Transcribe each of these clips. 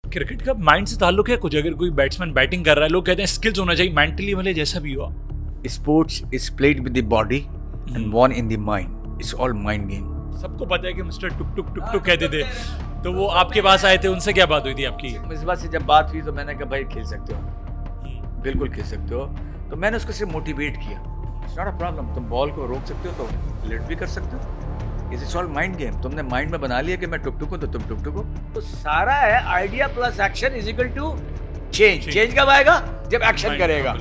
Cricket का mind से ताल्लुक है कुछ? अगर कोई बैट्समैन बैटिंग कर रहा है, लोग कहते हैं स्किल्स होना चाहिए, मेंटली भले जैसा भी हुआ। Sports is played with the body and won in the mind. It's all mind game. सबको पता है कि मिस्टर टुक टुक टुक टुक कहते थे, तो वो आपके पास आए थे, उनसे क्या बात हुई थी आपकी? इस बात से जब बात हुई तो मैंने कहा भाई खेल सकते हो, बिल्कुल खेल सकते हो। तो मैंने उसको सिर्फ मोटिवेट किया, इट्स नॉट अ प्रॉब्लम, तुम बॉल को रोक सकते हो तो लेट भी कर सकते हो, इट्स ऑल माइंड गेम। तुमने माइंड में बना लिया कि मैं टुक टुक हूँ तो तुम टुक टुक हो। तो सारा है idea plus action is equal to change. Change कब आएगा? जब एक्शन करेगा।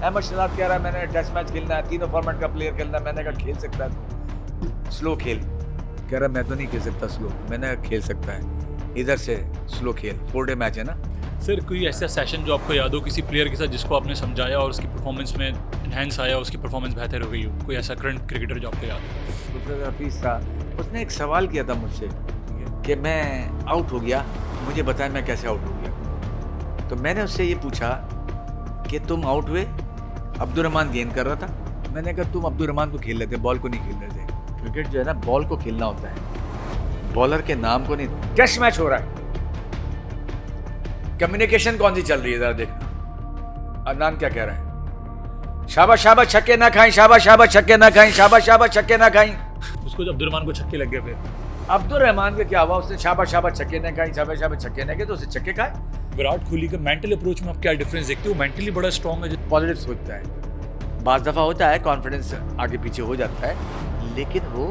अहमद शहजाद कह रहा है मैंने टेस्ट मैच खेलना है, तीनों फॉर्मेट का प्लेयर खेलना है। मैंने कहा खेल सकता है, स्लो खेल। कह रहा मैं तो नहीं खेल सकता स्लो। मैंने कहा खेल सकता है, इधर से स्लो खेल, 4 डे मैच है ना। सर कोई ऐसा सेशन जो आपको याद हो किसी प्लेयर के साथ जिसको आपने समझाया और उसकी परफॉर्मेंस में एनहेंस आया, उसकी परफॉर्मेंस बेहतर हो गई हो? कोई ऐसा करंट क्रिकेटर जो आपको याद हो? मुस्तफा हफीज था, उसने एक सवाल किया था मुझसे कि मैं आउट हो गया, मुझे बताएं मैं कैसे आउट हो गया। तो मैंने उससे ये पूछा कि तुम आउट हुए, अब्दुर्रहमान गेंद कर रहा था, मैंने कहा तुम अब्दुर्रहमान को खेल रहे थे, बॉल को नहीं खेल रहे थे। क्रिकेट जो है ना बॉल को खेलना होता है, बॉलर के नाम को नहीं। टेस्ट मैच हो रहा है, कम्युनिकेशन कौन सी चल रही है जरा देखना। अदनान क्या कह रहा है? शाबाश शाबाश छक्के ना खाएं, शाबाश शाबाश छक्के ना खाएं, शाबाश शाबाश छक्के ना खाएं। उसको जब अब्दुर्रहमान को छक्के लग गए, फिर अब्दुर्रहमान का क्या हुआ? उसने शाबाश शाबाश छक्के ना खाएं, शाबाश शाबाश छक्के ना खाएं, तो उसे छक्के खाए। विराट कोहली का मेंटल अप्रोच में आप क्या डिफरेंस देखते हो? मेंटली बड़ा स्ट्रॉन्ग है, पॉजिटिव सोचता है। बाज़ दफ़ा होता है कॉन्फिडेंस आगे पीछे हो जाता है, लेकिन वो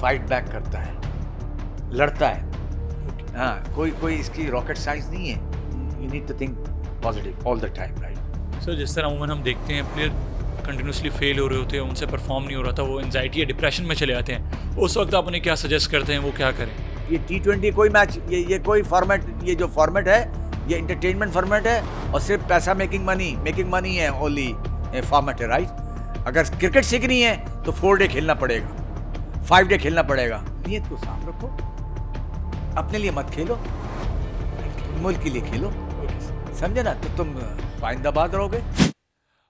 फाइट बैक करता है, लड़ता है। हाँ, कोई इसकी रॉकेट साइंस नहीं है। You need to think positive all the time, right? Sir जिस तरह अमूमन हम देखते हैं प्लेयर कंटिन्यूसली फेल हो रहे होते हैं, उनसे परफॉर्म नहीं हो रहा था, वो एंजाइटी या डिप्रेशन में चले जाते हैं, उस वक्त आप उन्हें क्या सजेस्ट करते हैं, वो क्या करें? ये T20 कोई मैच, ये कोई फॉर्मेट, ये जो फॉर्मेट है ये इंटरटेनमेंट फॉर्मेट है और सिर्फ पैसा मेकिंग मनी है, ओनली फॉर्मेट है, राइट? अगर क्रिकेट सीखनी है तो 4 डे खेलना पड़ेगा, 5 डे खेलना पड़ेगा। नीयत को साफ रखो, अपने लिए मत खेलो, मुल्क के लिए खेलो, समझे ना? तो तुम पाइंदाबाद रहोगे।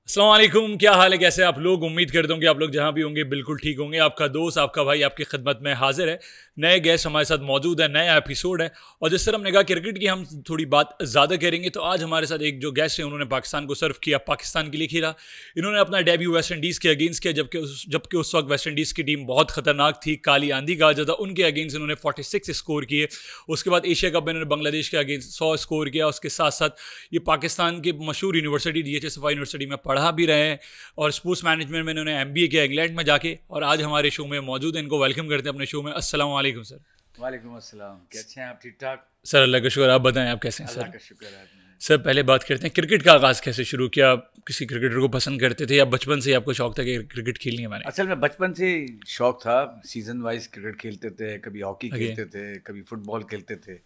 अस्सलाम वालेकुम, क्या हाल है, कैसे आप लोग? उम्मीद करता हूँ कि आप लोग जहाँ भी होंगे बिल्कुल ठीक होंगे। आपका दोस्त, आपका भाई आपकी खिदमत में हाजिर है। नए गेस्ट हमारे साथ मौजूद है, नया एपिसोड है, और जिस तरह हमने कहा क्रिकेट की हम थोड़ी बात ज़्यादा करेंगे, तो आज हमारे साथ एक जो गेस्ट है उन्होंने पाकिस्तान को सर्व किया, पाकिस्तान के लिए खेला। इन्होंने अपना डेब्यू वेस्ट इंडीज़ के अगेंस्ट किया, जबकि उस वक्त वेस्ट इंडीज़ की टीम बहुत खतरनाक थी, काली आंधी कहा जाता। उनके अगेंस्ट इन्होंने 46 स्कोर किए। उसके बाद एशिया कप में इन्होंने बांग्लादेश के अगेंस्ट 100 स्कोर किया। उसके साथ साथ ये पाकिस्तान की मशहूर यूनिवर्सिटी DHSFI यूनिवर्सिटी में पढ़ा भी रहे हैं, और स्पोर्ट्स मैनेजमेंट में इन्होंने MBA किया इंग्लैंड में जाके, और आज हमारे शो में मौजूद है। इनको वेलकम करते हैं अपने शो में। अस्सलाम वालेकुम सर। वालेकुम अस्सलाम, कैसे हैं आप? ठीक ठाक सर, अल्लाह का शुक्र। आप बताएं आप कैसे हैं सर? अल्लाह का शुक्र है। सर पहले बात करते हैं क्रिकेट का आगाज़ कैसे शुरू किया? आप किसी क्रिकेटर को पसंद करते थे या बचपन से ही आपको शौक था कि क्रिकेट खेलनी है मैंने? असल में बचपन से शौक था, सीजन वाइज क्रिकेट खेलते थे, कभी हॉकी खेलते थे, कभी फुटबॉल खेलते थे।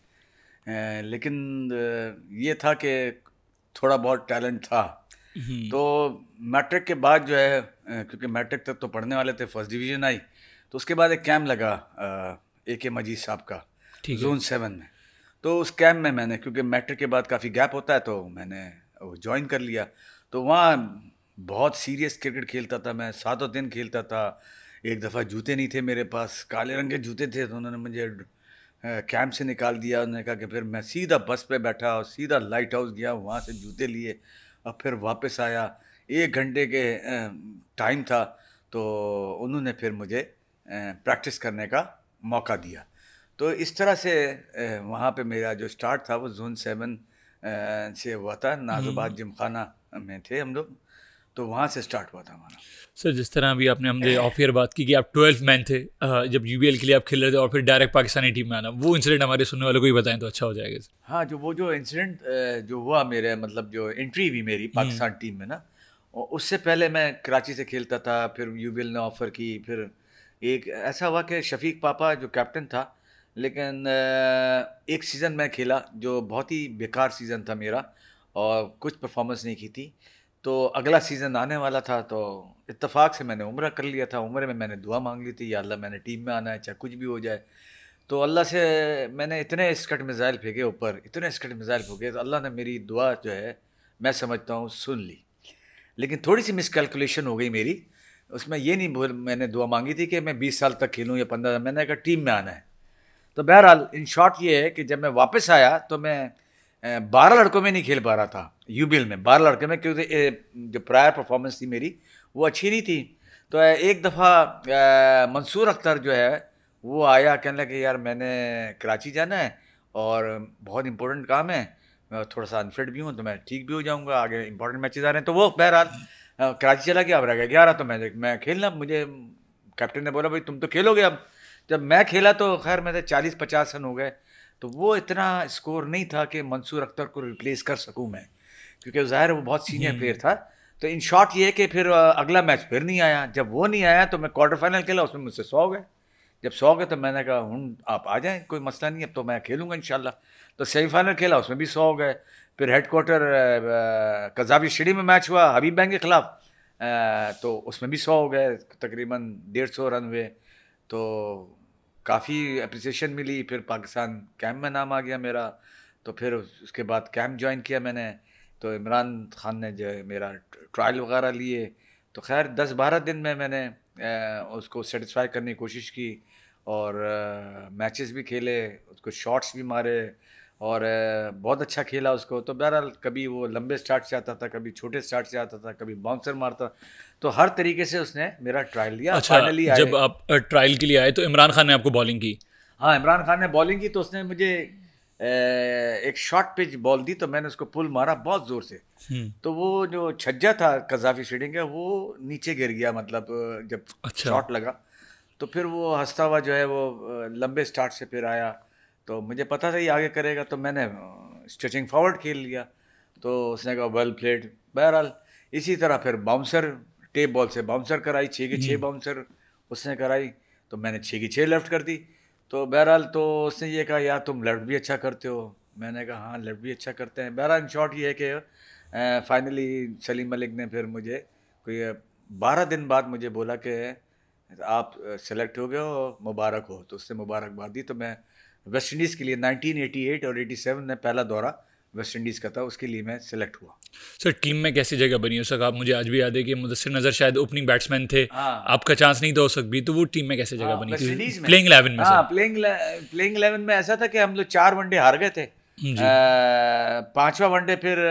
लेकिन ये था कि थोड़ा बहुत टैलेंट था। तो मैट्रिक के बाद जो है, क्योंकि मैट्रिक तक तो पढ़ने वाले थे, फर्स्ट डिवीज़न आई, तो उसके बाद एक कैम्प लगा AK मजीद साहब का जोन 7 में। तो उस कैम्प में मैंने, क्योंकि मैट्रिक के बाद काफ़ी गैप होता है, तो मैंने वो ज्वाइन कर लिया। तो वहाँ बहुत सीरियस क्रिकेट खेलता था मैं, 7 दिन खेलता था। एक दफ़ा जूते नहीं थे मेरे पास, काले रंग के जूते थे, तो उन्होंने मुझे कैंप से निकाल दिया। उन्होंने कहा कि फिर मैं सीधा बस पे बैठा और सीधा लाइट हाउस गया, वहाँ से जूते लिए और फिर वापस आया। 1 घंटे के टाइम था, तो उन्होंने फिर मुझे प्रैक्टिस करने का मौका दिया। तो इस तरह से वहाँ पे मेरा जो स्टार्ट था वो जोन 7 से हुआ था। नाज़ोबाद जिमखाना में थे हम लोग, तो वहाँ से स्टार्ट हुआ था हमारा। सर जिस तरह अभी आपने हमने ऑफ ईयर बात की कि आप 12 मैन थे जब UBL के लिए आप खेल रहे थे, और फिर डायरेक्ट पाकिस्तानी टीम में आना, वो इंसिडेंट हमारे सुनने वालों को ही बताएं तो अच्छा हो जाएगा सर। हाँ, जो इंसिडेंट जो हुआ मेरे, मतलब जो एंट्री हुई मेरी पाकिस्तान टीम में ना, उससे पहले मैं कराची से खेलता था, फिर UBL ने ऑफ़र की। फिर एक ऐसा हुआ कि शफीक पापा जो कैप्टन था, लेकिन एक सीज़न मैं खेला जो बहुत ही बेकार सीज़न था मेरा, और कुछ परफॉर्मेंस नहीं की थी। तो अगला सीज़न आने वाला था, तो इत्तेफाक से मैंने उम्रा कर लिया था। उम्रे में मैंने दुआ मांग ली थी, या अल्लाह मैंने टीम में आना है, चाहे कुछ भी हो जाए। तो अल्लाह से मैंने इतने स्कट मिज़ाइल फेंके ऊपर, इतने स्कट मिज़ाइल फेंके, तो अल्लाह ने मेरी दुआ जो है मैं समझता हूँ सुन ली। लेकिन थोड़ी सी मिसकैलकुलेशन हो गई मेरी उसमें। ये नहीं मैंने दुआ मांगी थी कि मैं 20 साल तक खेलूँ या 15, मैंने कहा टीम में आना है। तो बहरहाल इन शॉर्ट ये है कि जब मैं वापस आया तो मैं 12 लड़कों में नहीं खेल पा रहा था यूबीएल में, 12 लड़के में, क्योंकि जो प्रायर परफॉर्मेंस थी मेरी वो अच्छी नहीं थी। तो एक दफ़ा मंसूर अख्तर जो है वो आया, कहने लगे यार मैंने कराची जाना है और बहुत इंपॉर्टेंट काम है, मैं थोड़ा सा अनफिट भी हूँ तो मैं ठीक भी हो जाऊँगा, आगे इंपॉर्टेंट मैचेस आ रहे हैं। तो वो बहरहाल कराची चला गया, अब रह गया 11। तो मैं खेलना, मुझे कैप्टन ने बोला भाई तुम तो खेलोगे। अब जब मैं खेला तो खैर मेरे 40-50 रन हो गए, तो वो इतना स्कोर नहीं था कि मंसूर अख्तर को रिप्लेस कर सकूं मैं, क्योंकि ज़ाहिर वो बहुत सीनियर प्लेयर था। तो इन शॉर्ट ये है कि फिर अगला मैच फिर नहीं आया। जब वो नहीं आया तो मैं क्वार्टर फाइनल खेला, उसमें मुझसे 100 गए। जब 100 गए तो मैंने कहा आप आ जाएं, कोई मसला नहीं, अब तो मैं खेलूँगा इंशाल्लाह। तो सेमीफाइनल खेला, उसमें भी 100 गए। फिर हेडक्वार्टर कज़ावी स्टेडियम में मैच हुआ हबीब बैंक के ख़िलाफ़, तो उसमें भी 100 हो गए, तकरीबन 150 रन हुए। तो काफ़ी अप्रिसिएशन मिली। फिर पाकिस्तान कैंप में नाम आ गया मेरा, तो फिर उसके बाद कैंप ज्वाइन किया मैंने। तो इमरान खान ने जो है मेरा ट्रायल वगैरह लिए, तो खैर 10-12 दिन में मैंने उसको सेटिस्फाई करने की कोशिश की और मैचेस भी खेले, उसको शॉट्स भी मारे और बहुत अच्छा खेला उसको। तो बहरहाल कभी वो लंबे स्टार्ट से आता था, कभी छोटे स्टार्ट से आता था, कभी बाउंसर मारता, तो हर तरीके से उसने मेरा ट्रायल लिया। अच्छा, फाइनली जब आप ट्रायल के लिए आए तो इमरान खान ने आपको बॉलिंग की? हाँ, इमरान खान ने बॉलिंग की, तो उसने मुझे एक शॉर्ट पिच बॉल दी, तो मैंने उसको पुल मारा बहुत ज़ोर से। तो वो जो छज्जा था कज़ाफ़ी स्टेडियम का वो नीचे गिर गया, मतलब जब शॉट लगा। तो फिर वो हंसता हुआ जो है वो लंबे स्टार्ट से फिर आया, तो मुझे पता था ये आगे करेगा, तो मैंने स्ट्रेचिंग फॉरवर्ड खेल लिया। तो उसने कहा वेल प्लेड। बहरहाल इसी तरह फिर बाउंसर, टेप बॉल से बाउंसर कराई, 6 की 6 बाउंसर उसने कराई, तो मैंने 6 की 6 लेफ्ट कर दी। तो बहरहाल तो उसने ये कहा यार तुम लेफ्ट भी अच्छा करते हो। मैंने कहा हाँ लेफ्ट भी अच्छा करते हैं। बहरहाल इन शॉर्ट ये है कि फाइनली सलीम मलिक ने फिर मुझे कोई 12 दिन बाद मुझे बोला कि आप सेलेक्ट हो गए हो, मुबारक हो। तो उससे मुबारकबाद दी। तो मैं वेस्ट इंडीज़ के लिए 1988 और 87 में पहला दौरा वेस्ट इंडीज़ का था, उसके लिए मैं सेलेक्ट हुआ। सर टीम में कैसी जगह बनी उस वक्त? आप, मुझे आज भी याद है कि मुदस्सिर नज़र शायद ओपनिंग बैट्समैन थे। हाँ, आपका चांस नहीं था उस वक्त भी, तो वो टीम में कैसे जगह बनी वेस्ट थी इंडीज़ में? प्लेइंग 11 में? हाँ, सर प्लेइंग 11 में ऐसा था कि हम लोग 4 वनडे हार गए थे। जी। 5वां वनडे फिर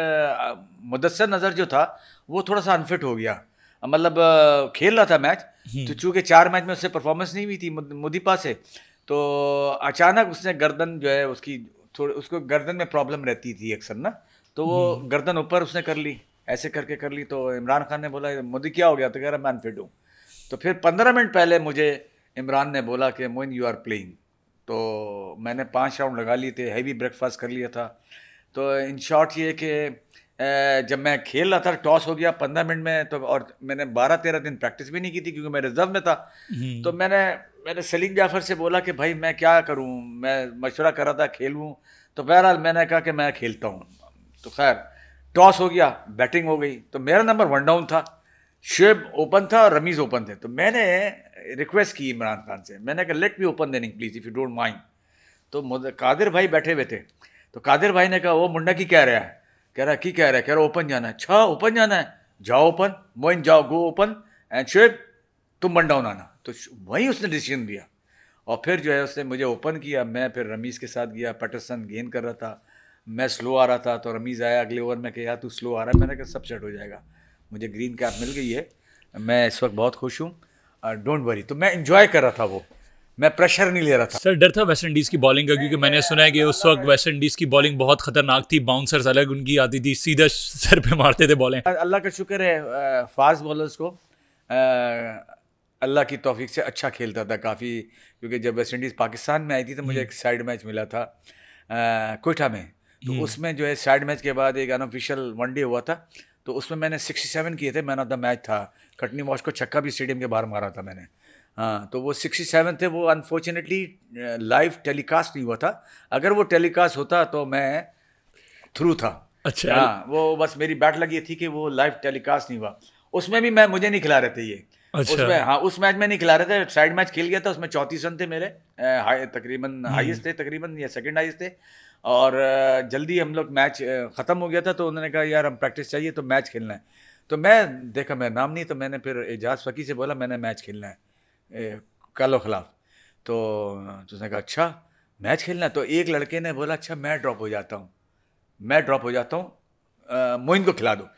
मुदस्सिर नज़र जो था वो थोड़ा सा अनफिट हो गया, मतलब खेल रहा था मैच, तो चूँकि 4 मैच में उससे परफॉर्मेंस नहीं हुई थी मुदीपा से, तो अचानक उसने गर्दन जो है उसकी थोड़ी, उसको गर्दन में प्रॉब्लम रहती थी अक्सर ना, तो वो गर्दन ऊपर उसने कर ली, ऐसे करके कर ली। तो इमरान खान ने बोला मोदी क्या हो गया? तो कह रहा मैं अनफिट हूँ। तो फिर 15 मिनट पहले मुझे इमरान ने बोला कि मोइन यू आर प्लेइंग। तो मैंने 5 राउंड लगा लिए थे, हैवी ब्रेकफास्ट कर लिया था। तो इन शॉर्ट ये कि जब मैं खेल रहा था टॉस हो गया 15 मिनट में, तो और मैंने 12-13 दिन प्रैक्टिस भी नहीं की थी क्योंकि मैं रिजर्व में था। तो मैंने सलीम जाफ़र से बोला कि भाई मैं क्या करूं, मैं मशवरा कर रहा था खेलूं। तो बहरहाल मैंने कहा कि मैं खेलता हूं। तो खैर टॉस हो गया, बैटिंग हो गई, तो मेरा नंबर 1 डाउन था, शुएब ओपन था और रमीज़ ओपन थे। तो मैंने रिक्वेस्ट की इमरान खान से, मैंने कहा let me open the inning please if you don't mind. तो कादिर भाई बैठे हुए थे, तो कादिर भाई ने कहा वो मुंडा की कह रहा है? कह रहा की कह रहा है? कह रहा ओपन जाना है। अच्छा ओपन जाना है, जाओ ओपन, मोइन जाओ, गो ओपन, एंड शुएब तुम 1 डाउन आना। तो वही उसने डिसीजन दिया और फिर जो है उसने मुझे ओपन किया। मैं फिर रमीज़ के साथ गया, पैटरसन गेंद कर रहा था, मैं स्लो आ रहा था, तो रमीज़ आया अगले ओवर में कि यार तू स्लो आ रहा है। मैंने कहा सब सेट हो जाएगा, मुझे ग्रीन कैप मिल गई है, मैं इस वक्त बहुत खुश हूँ, डोंट वरी। तो मैं इंजॉय कर रहा था, वो मैं प्रेशर नहीं ले रहा था। सर डर था वेस्ट इंडीज़ की बॉलिंग का? क्योंकि मैंने सुना है कि उस वक्त वेस्ट इंडीज़ की बॉलिंग बहुत खतरनाक थी, बाउंसर्स अलग उनकी आती थी, सीधा सर पे मारते थे बॉलें। अल्लाह का शुक्र है फास्ट बॉलर्स को अल्लाह की तौफीक से अच्छा खेलता था काफ़ी। क्योंकि जब वेस्ट इंडीज़ पाकिस्तान में आई थी तो मुझे एक साइड मैच मिला था कोयटा में, तो उसमें जो है साइड मैच के बाद एक अनऑफिशियल वनडे हुआ था, तो उसमें मैंने 67 किए थे, मैन ऑफ द मैच था। कटनी वॉश को छक्का भी स्टेडियम के बाहर मारा था मैंने। हाँ, तो वो 67 थे। वो अनफॉर्चुनेटली लाइव टेलीकास्ट नहीं हुआ था, अगर वो टेलीकास्ट होता तो मैं थ्रू था। अच्छा। हाँ, वो बस मेरी बैट लगी थी कि वो लाइव टेलीकास्ट नहीं हुआ। उसमें भी मुझे नहीं खिला रहे थे ये। अच्छा। उसमें हाँ, उस मैच में नहीं खिला रहे थे, साइड मैच खेल गया था, उसमें 34 रन थे मेरे, तकरीबन हाईएस्ट थे, तकरीबन या सेकंड हाईएस्ट थे। और जल्दी हम लोग मैच ख़त्म हो गया था, तो उन्होंने कहा यार हम प्रैक्टिस चाहिए, तो मैच खेलना है। तो मैं देखा मेरा नाम नहीं, तो मैंने फिर एजाज फ़की से बोला मैंने मैच खेलना है कालो खिलाफ। तो उसने कहा अच्छा। मैच खेलना। तो एक लड़के ने बोला अच्छा मैं ड्रॉप हो जाता हूँ, मैं ड्रॉप हो जाता हूँ, मोइन को खिला दो।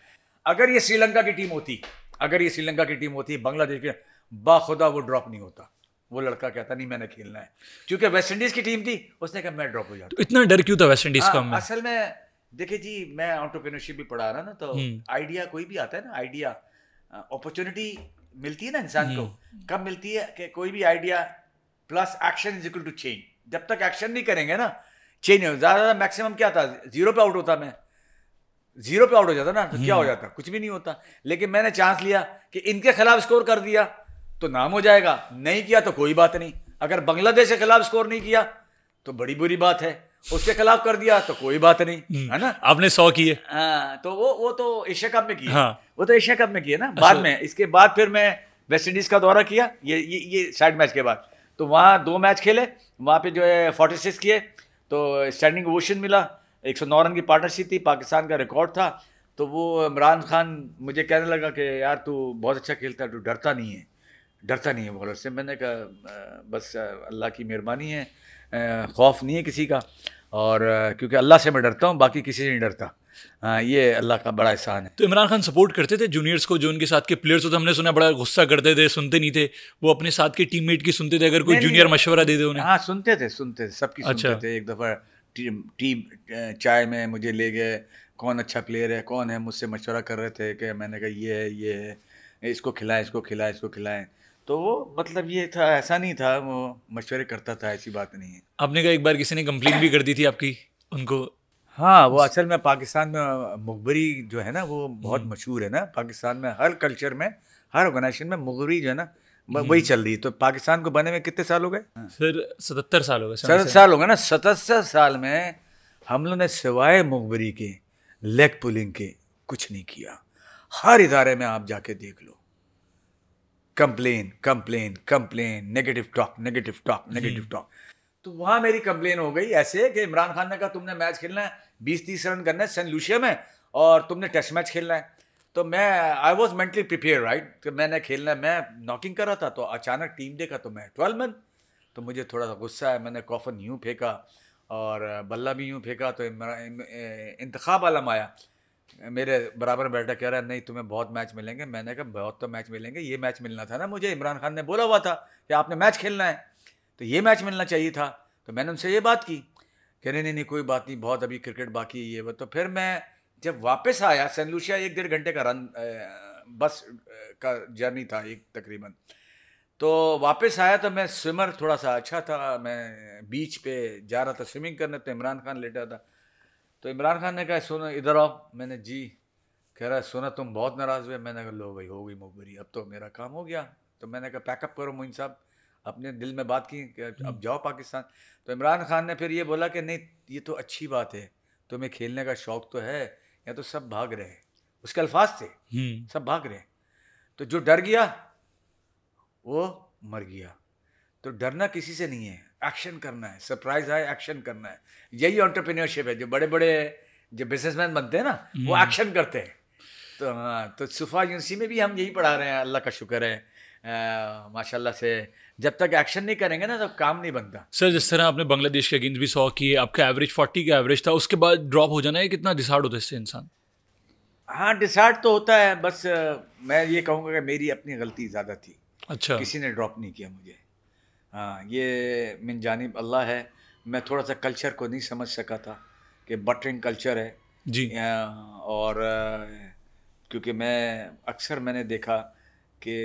अगर ये श्रीलंका की टीम होती, अगर ये श्रीलंका की टीम होती, बांग्लादेश की, बाखुदा वो ड्रॉप नहीं होता। वो लड़का कहता नहीं मैंने खेलना है, क्योंकि वेस्ट इंडीज की टीम थी, उसने कहा मैं ड्रॉप हो जाता। तो इतना डर क्यों था वेस्ट इंडीज का? असल में देखिए जी, मैं एंटरप्रेन्योरशिप भी पढ़ा रहा ना, तो आइडिया कोई भी आता है ना, आइडिया अपॉर्चुनिटी मिलती है ना इंसान को, कब मिलती है कि कोई भी idea plus action is equal to change. जब तक एक्शन नहीं करेंगे ना, चेंज नहीं। ज़्यादा मैक्सिमम क्या था, 0 पे आउट होता, मैं 0 पे आउट हो जाता ना, तो क्या हो जाता, कुछ भी नहीं होता। लेकिन मैंने चांस लिया कि इनके खिलाफ स्कोर कर दिया तो नाम हो जाएगा, नहीं किया तो कोई बात नहीं। अगर बांग्लादेश के खिलाफ स्कोर नहीं किया तो बड़ी बुरी बात है, उसके खिलाफ कर दिया तो कोई बात नहीं, है ना। आपने 100 किए। हाँ, तो वो तो एशिया कप में किए। हाँ। वो तो एशिया कप में किए ना। बाद में, इसके बाद फिर मैं वेस्ट इंडीज का दौरा किया, ये साइड मैच के बाद। तो वहाँ 2 मैच खेले, वहाँ पे जो है 46 किए, तो स्टैंडिंग ओवेशन मिला। 109 रन की पार्टनरशिप थी, पाकिस्तान का रिकॉर्ड था। तो वो इमरान खान मुझे कहने लगा कि यार तू बहुत अच्छा खेलता है, तू डरता नहीं है, डरता नहीं है बॉलर से। मैंने कहा बस अल्लाह की मेहरबानी है, खौफ नहीं है किसी का, और क्योंकि अल्लाह से मैं डरता हूँ, बाकी किसी से नहीं डरता। हाँ, ये अल्लाह का बड़ा एहसान है। तो इमरान खान सपोर्ट करते थे जूनियर्स को, जो उनके साथ के प्लेयर्स होते, हमने सुना बड़ा गुस्सा करते थे, सुनते नहीं थे, वो अपने साथ के टीममेट की सुनते थे अगर कोई जूनियर मशवरा दे दे उन्हें? हाँ, सुनते थे सबकी सुनते थे। एक दफ़ा टीम चाय में मुझे ले गए, कौन अच्छा प्लेयर है, कौन है, मुझसे मशवरा कर रहे थे कि मैंने कहा ये है, इसको खिलाएं, इसको खिलाएं, इसको खिलाएं। तो वो मतलब ये था, ऐसा नहीं था, वो मशवरे करता था, ऐसी बात नहीं है। आपने कहा एक बार किसी ने कंप्लेन भी कर दी थी आपकी उनको? हाँ, वो असल में पाकिस्तान में मुखबरी जो है ना, वो बहुत मशहूर है ना पाकिस्तान में। हर कल्चर में, हर ऑर्गेनाइजेशन में मुखबरी जो है ना, वही चल रही है। तो पाकिस्तान को बने में कितने साल हो गए? सर 77 साल हो गए। 77 साल हो गए ना। 77 साल में हम लोग ने सिवाय मुखबरी के, लेग पुलिंग के कुछ नहीं किया। हर इदारे में आप जाके देख लो, complain complain complain, negative talk negative talk negative talk. तो वहाँ मेरी कंप्लेन हो गई ऐसे कि इमरान खान ने कहा तुमने मैच खेलना है, 20-30 रन करना है सेंट लूसिया में, और तुमने टेस्ट मैच खेलना है। तो मैं I was mentally prepare, right, कि मैंने खेलना है। मैं नॉकिंग कर रहा था, तो अचानक टीम देखा तो मैं 12 मैन। तो मुझे थोड़ा सा गुस्सा है, मैंने कॉफन यूँ फेंका और बल्ला भी यूँ फेंका। तो इंतखाब आलम आया मेरे बराबर बैठा, कह रहा है नहीं तुम्हें बहुत मैच मिलेंगे। मैंने कहा बहुत तो मैच मिलेंगे, ये मैच मिलना था ना मुझे। इमरान खान ने बोला हुआ था कि आपने मैच खेलना है, तो ये मैच मिलना चाहिए था। तो मैंने उनसे ये बात की कि नहीं कोई बात नहीं, बहुत अभी क्रिकेट बाकी है ये वो। तो फिर मैं जब वापस आया, सेंट लूसिया 1-1.5 घंटे का रन बस का जर्नी था एक तकरीबन। तो वापस आया तो मैं स्विमर थोड़ा सा अच्छा था, मैं बीच पे जा रहा था स्विमिंग करने, तो इमरान खान लेटा था। तो इमरान खान ने कहा सुनो इधर आओ। मैंने जी। कह रहा है सुना तुम बहुत नाराज़ हुए। मैंने कहा लो भाई हो गई मुखबरी, अब तो मेरा काम हो गया। तो मैंने कहा पैकअप करो मोइन साहब, अपने दिल में बात की कि अब जाओ पाकिस्तान। तो इमरान खान ने फिर ये बोला कि नहीं ये तो अच्छी बात है, तुम्हें खेलने का शौक़ तो है, या तो सब भाग रहे हैं, उसके अल्फाज थे, सब भाग रहे हैं। तो जो डर गया वो मर गया। तो डरना किसी से नहीं है, एक्शन करना है। सरप्राइज आए एक्शन करना है। यही एंटरप्रेन्योरशिप है। जो बड़े बड़े जो बिजनेसमैन बनते हैं ना, वो एक्शन करते हैं। तो हाँ, तो सुफा यूनिवर्सिटी में भी हम यही पढ़ा रहे हैं, अल्लाह का शुक्र है माशाल्लाह से। जब तक एक्शन नहीं करेंगे ना तो काम नहीं बनता। सर जिस तरह आपने बांग्लादेश के अगेंस्ट भी 100 किए, आपका एवरेज 40 का एवरेज था, उसके बाद ड्रॉप हो जाना है, कितना डिसार्ड होता है इससे इंसान? हाँ, डिसार्ड तो होता है, बस मैं ये कहूँगा कि मेरी अपनी गलती ज़्यादा थी। अच्छा, किसी ने ड्रॉप नहीं किया मुझे। हाँ, ये मिन जानिब अल्लाह है। मैं थोड़ा सा कल्चर को नहीं समझ सका था कि बटरिंग कल्चर है जी। और क्योंकि अक्सर मैंने देखा कि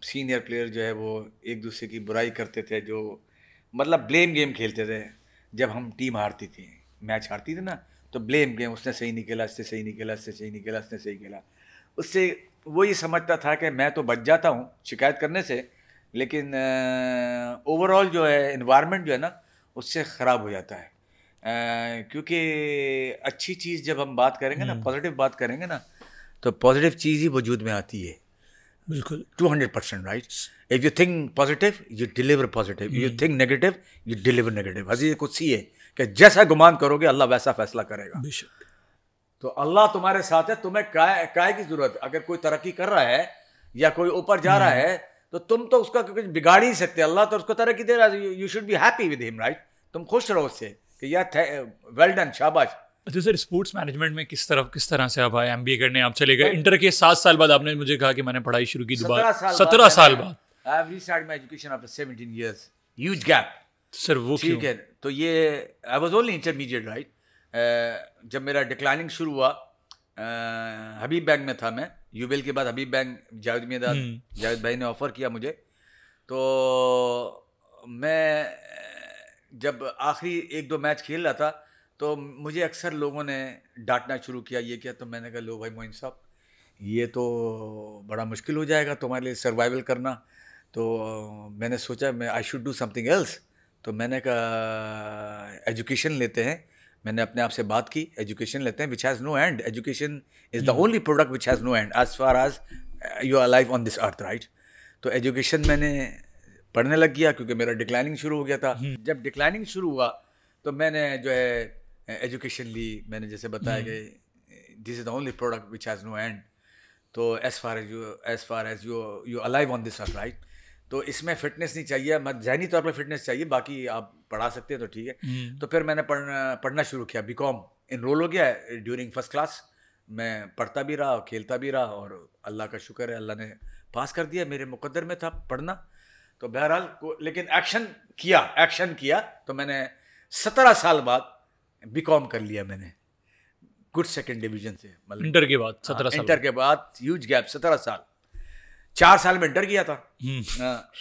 सीनियर प्लेयर जो है वो एक दूसरे की बुराई करते थे, जो मतलब ब्लेम गेम खेलते थे। जब हम टीम हारती थी, मैच हारती थी ना, तो ब्लेम गेम, उसने सही नहीं खेला, इससे सही नहीं खेला, इससे सही नहीं खेला, इसने सही खेला। उससे वो ये समझता था कि मैं तो बच जाता हूँ शिकायत करने से, लेकिन ओवरऑल जो है एनवायरनमेंट जो है ना उससे ख़राब हो जाता है। क्योंकि अच्छी चीज़ जब हम बात करेंगे ना, पॉजिटिव बात करेंगे ना, तो पॉजिटिव चीज़ ही वजूद में आती है। बिल्कुल 200% right. If you think positive you deliver positive, you think negative you deliver negative. हदीस कुदसी है कि जैसा गुमान करोगे अल्लाह वैसा फैसला करेगा। बेशक। तो अल्लाह तुम्हारे साथ है, तुम्हें काय की ज़रूरत। अगर कोई तरक्की कर रहा है या कोई ऊपर जा रहा है तो तुम तो उसका कुछ बिगाड़ ही नहीं सकते। अल्लाह तो उसको तरक्की दे रहा है, you should be happy with him right. तुम खुश रहो उससे कि यार वेल डन, शाबाश। अच्छा सर, स्पोर्ट्स मैनेजमेंट में किस तरह से आप आए? एमबीए करने आप चले गए इंटर के 7 साल बाद, आपने मुझे कहा कि मैंने पढ़ाई शुरू की दोबारा 17 साल बाद। I have restarted my education after 17 years, huge gap. Sir वो क्यों? ठीक है, तो ये I was only intermediate right. जब मेरा डिक्लाइनिंग शुरू हुआ, हबीब बैंक में था मैं, यूबेल के बाद हबीब बैंक जावेद भाई ने ऑफर किया मुझे। तो मैं जब आखिरी 1-2 मैच खेल रहा था तो मुझे अक्सर लोगों ने डांटना शुरू किया, ये क्या। तो मैंने कहा लो भाई मोइन साहब, ये तो बड़ा मुश्किल हो जाएगा तुम्हारे लिए सर्वाइवल करना। तो मैंने सोचा मैं I should do something else. तो मैंने कहा एजुकेशन लेते हैं। मैंने अपने आप से बात की, एजुकेशन लेते हैं which has no end. Education is the only product which has no end as far as you are life on this earth right. तो एजुकेशन मैंने पढ़ने लग गया क्योंकि मेरा डिक्लाइनिंग शुरू हो गया था। जब डिक्लाइनिंग शुरू हुआ तो मैंने जो है एजुकेशन ली। मैंने जैसे बताया कि this is the only product which has no end. तो as far as you alive on this earth right. तो इसमें फिटनेस नहीं चाहिए, मत जहनी तौर पर फिटनेस चाहिए, बाकी आप पढ़ा सकते हैं तो ठीक है। तो फिर मैंने पढ़ना शुरू किया, बीकॉम इनरोल हो गया ड्यूरिंग फर्स्ट क्लास। मैं पढ़ता भी रहा, खेलता भी रहा, और अल्लाह का शुक्र है अल्लाह ने पास कर दिया। मेरे मुकद्दर में था पढ़ना। तो बहरहाल लेकिन एक्शन किया तो मैंने 17 साल बाद बीकॉम कर लिया मैंने, गुड सेकंड डिवीजन से। मतलब इंटर के बाद 17 साल, इंटर के बाद ह्यूज गैप 17 साल। 4 साल में इंटर किया था,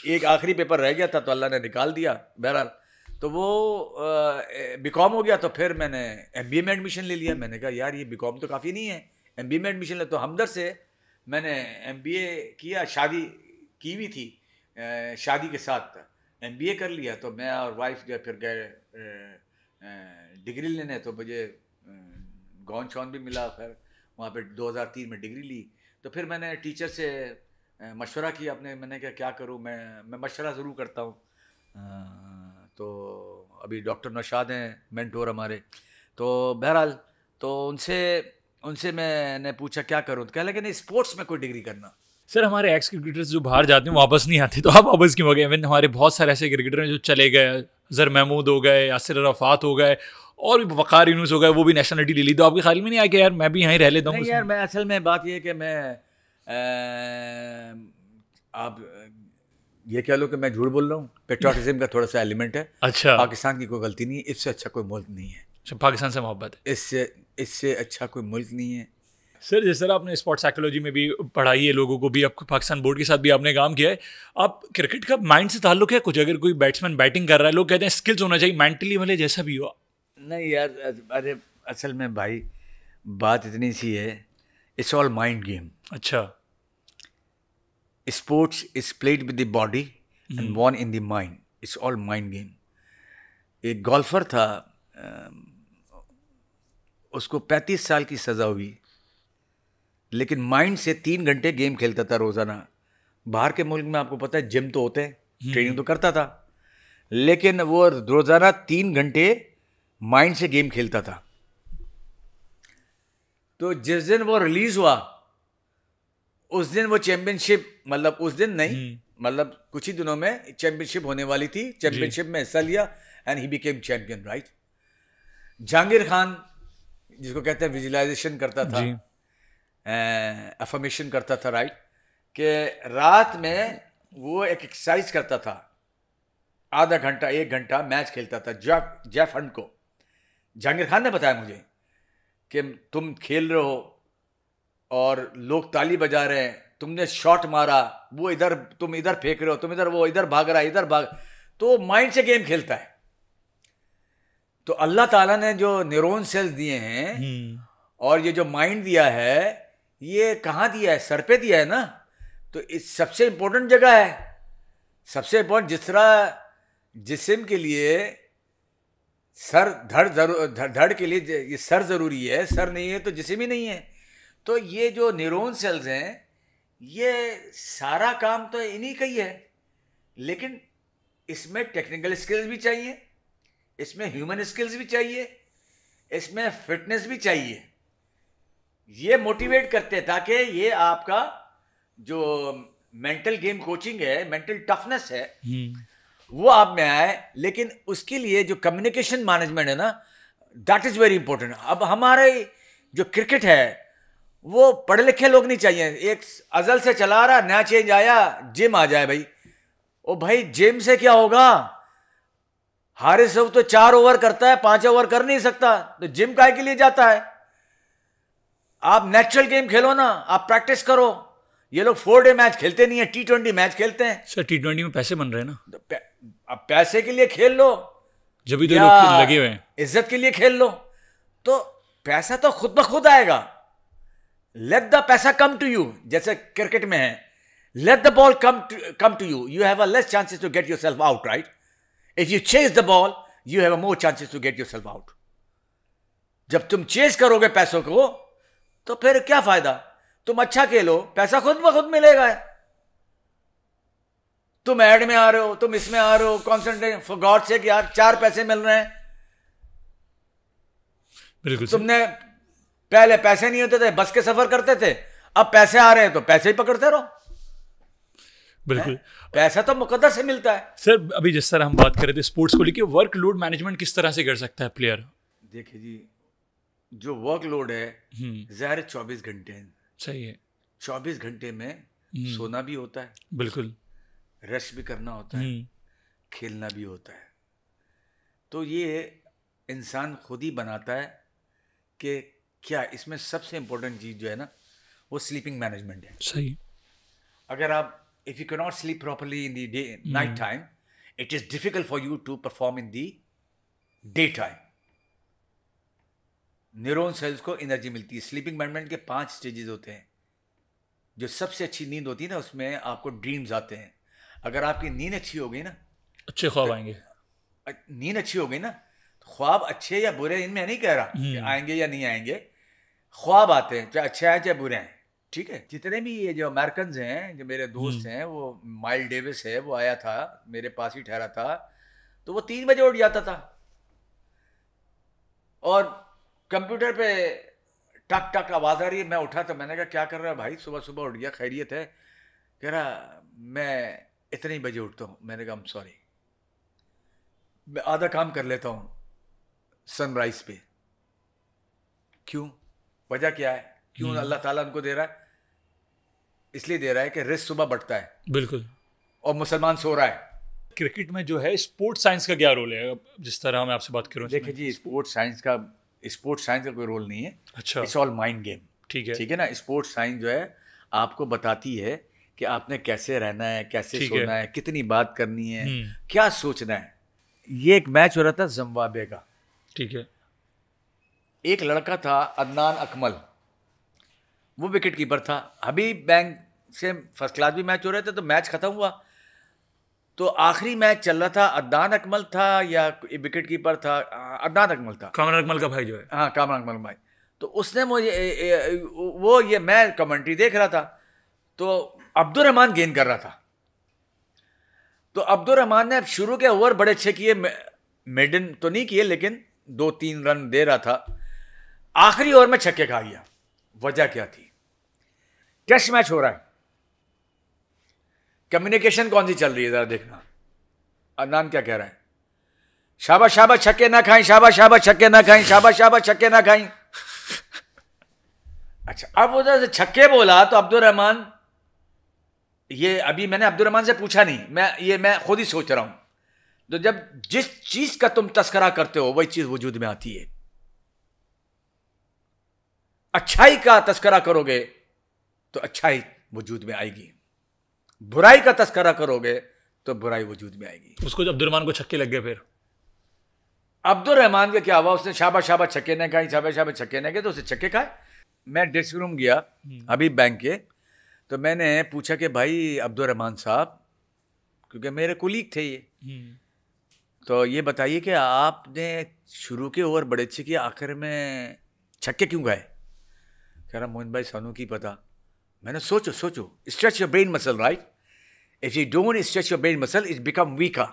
एक आखिरी पेपर रह गया था तो अल्लाह ने निकाल दिया। बहरहाल तो वो बीकॉम हो गया। तो फिर मैंने एमबीए में एडमिशन ले लिया। मैंने कहा यार ये बीकॉम तो काफ़ी नहीं है, एमबीए में एडमिशन ले। तो हमदर्द से मैंने एमबीए किया, शादी की हुई थी, शादी के साथ एमबीए कर लिया। तो मैं और वाइफ जो फिर गए डिग्री लेने। तो मुझे गौन शौन भी मिला, फिर वहाँ पे 2003 में डिग्री ली। तो फिर मैंने टीचर से मशवरा किया अपने, मैंने कहा क्या करूँ मैं मशवरा ज़रूर करता हूँ। तो अभी डॉक्टर नौशाद हैं मेंटोर हमारे। तो बहरहाल तो उनसे मैंने पूछा क्या करूँ, तो कह लगे नहीं स्पोर्ट्स में कोई डिग्री करना। सर हमारे एक्स क्रिकेटर्स जो बाहर जाते हैं वापस नहीं आते, तो आप वापस क्यों हो गए? इवन हमारे बहुत सारे ऐसे क्रिकेटर हैं जो चले गए, अजहर महमूद हो गए, यासिर अरफात हो गए, और भी वक़ार यूनुस हो गए, वो भी नेशनलिटी ले ली। तो आपके ख्याल में नहीं आया कि यार मैं भी यहीं रह लेता हूँ? नहीं यार, मैं असल में बात ये है कि मैं आप ये कह लो कि मैं झूठ बोल रहा हूँ, पेट्रियाटिज्म का थोड़ा सा एलिमेंट है। अच्छा, पाकिस्तान की कोई गलती नहीं है, इससे अच्छा कोई मुल्क नहीं है। अच्छा, पाकिस्तान से मोहब्बत है, इससे अच्छा कोई मुल्क नहीं है। सर जिस तरह आपने स्पोर्ट्स साइकोलॉजी में भी पढ़ाई है लोगों को भी, आपको पाकिस्तान बोर्ड के साथ भी आपने काम किया है, आप क्रिकेट का माइंड से ताल्लुक है कुछ? अगर कोई बैट्समैन बैटिंग कर रहा है, लोग कहते हैं स्किल्स होना चाहिए, मेंटली भले जैसा भी हो। नहीं यार, अरे असल में भाई बात इतनी सी है, इट्स ऑल माइंड गेम। अच्छा, sports is played with the body and won in the mind, it's all mind game. एक गोल्फर था, उसको 35 साल की सज़ा हुई, लेकिन माइंड से 3 घंटे गेम खेलता था रोज़ाना। बाहर के मुल्क में आपको पता है जिम तो होते हैं, ट्रेनिंग तो करता था, लेकिन वो रोज़ाना 3 घंटे माइंड से गेम खेलता था। तो जिस दिन वो रिलीज हुआ उस दिन वो चैंपियनशिप, मतलब उस दिन नहीं, मतलब कुछ ही दिनों में चैंपियनशिप होने वाली थी। चैंपियनशिप में हिस्सा लिया and he became champion right. Jahangir Khan जिसको कहते हैं विजुअलाइजेशन करता था, अफर्मेशन करता था राइट, कि रात में वो एक एक्सरसाइज करता था, आधा घंटा 1 घंटा मैच खेलता था जेफ हंट को। जहांगीर खान ने बताया मुझे कि तुम खेल रहे हो और लोग ताली बजा रहे हैं, तुमने शॉट मारा, वो इधर, तुम इधर फेंक रहे हो, तुम इधर, वो इधर भाग रहा है, इधर भाग, तो माइंड से गेम खेलता है। तो अल्लाह ताला ने जो न्यूरॉन सेल्स दिए हैं और ये जो माइंड दिया है, ये कहाँ दिया है? सर पे दिया है ना। तो इस सबसे इंपॉर्टेंट जगह है, सबसे इंपॉर्टेंट। जिस तरह जिस्म के लिए सर, धड़ के लिए ये सर जरूरी है, सर नहीं है तो जिस्म ही नहीं है। तो ये जो न्यूरॉन सेल्स हैं, ये सारा काम तो इन्हीं का ही है, लेकिन इसमें टेक्निकल स्किल्स भी चाहिए, इसमें ह्यूमन स्किल्स भी चाहिए, इसमें फिटनेस भी चाहिए। ये मोटिवेट करते हैं ताकि ये आपका जो मेंटल गेम कोचिंग है, मेंटल टफनेस है, वो आप में आए, लेकिन उसके लिए जो कम्युनिकेशन मैनेजमेंट है ना, दैट इज वेरी इंपॉर्टेंट। अब हमारे जो क्रिकेट है वो पढ़े लिखे लोग नहीं चाहिए। एक अजल से चला रहा, नया चेंज आया, जिम आ जाए भाई। ओ भाई जिम से क्या होगा? हारिस रऊफ तो 4 ओवर करता है, 5 ओवर कर नहीं सकता, तो जिम काहे के लिए जाता है? आप नेचुरल गेम खेलो ना, आप प्रैक्टिस करो। ये लोग 4 डे मैच खेलते नहीं है, T20 मैच खेलते हैं। सर T20 में पैसे बन रहे हैं ना, तो अब पैसे के लिए खेल लो, जब भी तो लोग लगे हुए हैं। इज्जत के लिए खेल लो, तो पैसा तो खुद ब खुद आएगा। लेट द पैसा कम टू यू, जैसे क्रिकेट में है, let the ball come to you, you have a less chances to get yourself out, right? If you chase the ball, you have a more chances to get yourself out. जब तुम chase करोगे पैसों को, तो फिर क्या फायदा? तुम अच्छा खेलो, पैसा खुद ब खुद मिलेगा। तुम एड में आ रहे हो, तुम इसमें आ रहे हो, कॉन्सेंट्रेट, फॉर गॉड सेक यार, 4 पैसे मिल रहे हैं। बिल्कुल। तुमने पहले पैसे नहीं होते थे, बस के सफर करते थे, अब पैसे आ रहे हैं तो पैसे ही पकड़ते रहो। बिल्कुल, पैसा तो मुकद्दर से मिलता है। सर अभी जिस तरह हम बात कर रहे थे स्पोर्ट्स को लेकर, वर्कलोड मैनेजमेंट किस तरह से कर सकता है प्लेयर? देखिए जी, जो वर्कलोड है ज़ाहिर 24 घंटे हैं। सही है। 24 घंटे में सोना भी होता है, बिल्कुल, रेस्ट भी करना होता है, खेलना भी होता है। तो ये इंसान खुद ही बनाता है कि क्या इसमें सबसे इंपॉर्टेंट चीज जो है ना, वो स्लीपिंग मैनेजमेंट है। सही। अगर आप if you can not sleep properly in the day night time, it is difficult for you to perform in the day time. Neuron cells को एनर्जी मिलती है। स्लीपिंग मैनेजमेंट के 5 स्टेजेस होते हैं। जो सबसे अच्छी नींद होती है ना, उसमें आपको ड्रीम्स आते हैं। अगर आपकी नींद अच्छी हो गई ना, अच्छे ख्वाब आएंगे। नींद अच्छी हो गई ना, तो ख्वाब अच्छे या बुरे, इनमें नहीं कह रहा कि आएंगे या नहीं आएंगे, ख्वाब आते हैं, चाहे अच्छे आए चाहे बुरे हैं। ठीक है, जितने भी ये जो अमेरिकन हैं, जो मेरे दोस्त हैं, वो माइल डेविस है, वो आया था मेरे पास ही ठहरा था, तो वो 3 बजे उठ जाता था और कंप्यूटर पे टक टक आवाज आ रही है। मैं उठा तो मैंने कहा क्या कर रहा है भाई, सुबह सुबह उठ गया, खैरियत है? कह रहा मैं इतने ही बजे उठता हूँ। मैंने कहा सॉरी, मैं आधा काम कर लेता हूँ सनराइज पे। क्यों? वजह क्या है? क्यों अल्लाह ताला उनको दे रहा है? इसलिए दे रहा है कि रिस्क सुबह बढ़ता है। बिल्कुल। और मुसलमान सो रहा है। क्रिकेट में जो है स्पोर्ट्स साइंस का क्या रोल है, जिस तरह मैं आपसे बात करूँ? देखिए जी, स्पोर्ट्स साइंस का कोई रोल नहीं है। अच्छा। It's all mind game. ठीक है। ठीक है ना। स्पोर्ट्स साइंस जो है आपको बताती है कि आपने कैसे रहना है, कैसे सोना है, कितनी बात करनी है, क्या सोचना है। ये एक मैच हो रहा था जिम्बाब्वे का। ठीक है। एक लड़का था अदनान अकमल, वो विकेट कीपर था। हबीब बैंक से फर्स्ट क्लास भी मैच हो रहे थे, तो मैच खत्म हुआ तो आखिरी मैच चल रहा था। अदनान अकमल था या विकेट कीपर था? अदनान अकमल था। कामरान अकमल का भाई जो है। हाँ, कामरान अकमल भाई। तो उसने मुझे मैं कमेंट्री देख रहा था, तो अब्दुल रहमान गेंद कर रहा था। तो अब्दुल रहमान ने शुरू के ओवर बड़े अच्छे किए, मेडन तो नहीं किए, लेकिन 2-3 रन दे रहा था। आखिरी ओवर में छक्के खा गया। वजह क्या थी? टेस्ट मैच हो रहा है, कम्युनिकेशन कौन सी चल रही है, जरा देखना। अदनान क्या कह रहा है? शाबाश शाबाश छक्के ना खाएं, शाबाश शाबाश छक्के ना खाएं, शाबाश शाबाश छक्के ना खाएं। अच्छा, अब उधर से छक्के बोला तो अब्दुल रहमान, ये अभी मैंने अब्दुल रहमान से पूछा नहीं, मैं खुद ही सोच रहा हूं। तो जब जिस चीज का तुम तस्करा करते हो वही चीज वजूद में आती है। अच्छाई का तस्करा करोगे तो अच्छाई वजूद में आएगी, बुराई का तस्करा करोगे तो बुराई वजूद में आएगी। उसको जब अब्दुल रहमान को छक्के लग गए, फिर अब्दुल रहमान का क्या हुआ? उसने शाबाश शाबाश छक्के न खाई, शाबाश शाबाश छक्के न खाए, तो उसे छक्के खाए। मैं ड्रेसिंग रूम गया हबीब बैंक के, तो मैंने पूछा कि भाई अब्दुल रहमान साहब, क्योंकि मेरे कुलीग थे ये, तो ये बताइए कि आपने शुरू के ओवर बड़े अच्छे किए, आखिर में छक्के क्यों गए? कह रहा मोहन भाई सानू की पता। मैंने सोचो stretch your brain muscle, right? If you don't stretch your brain muscle it become weaker.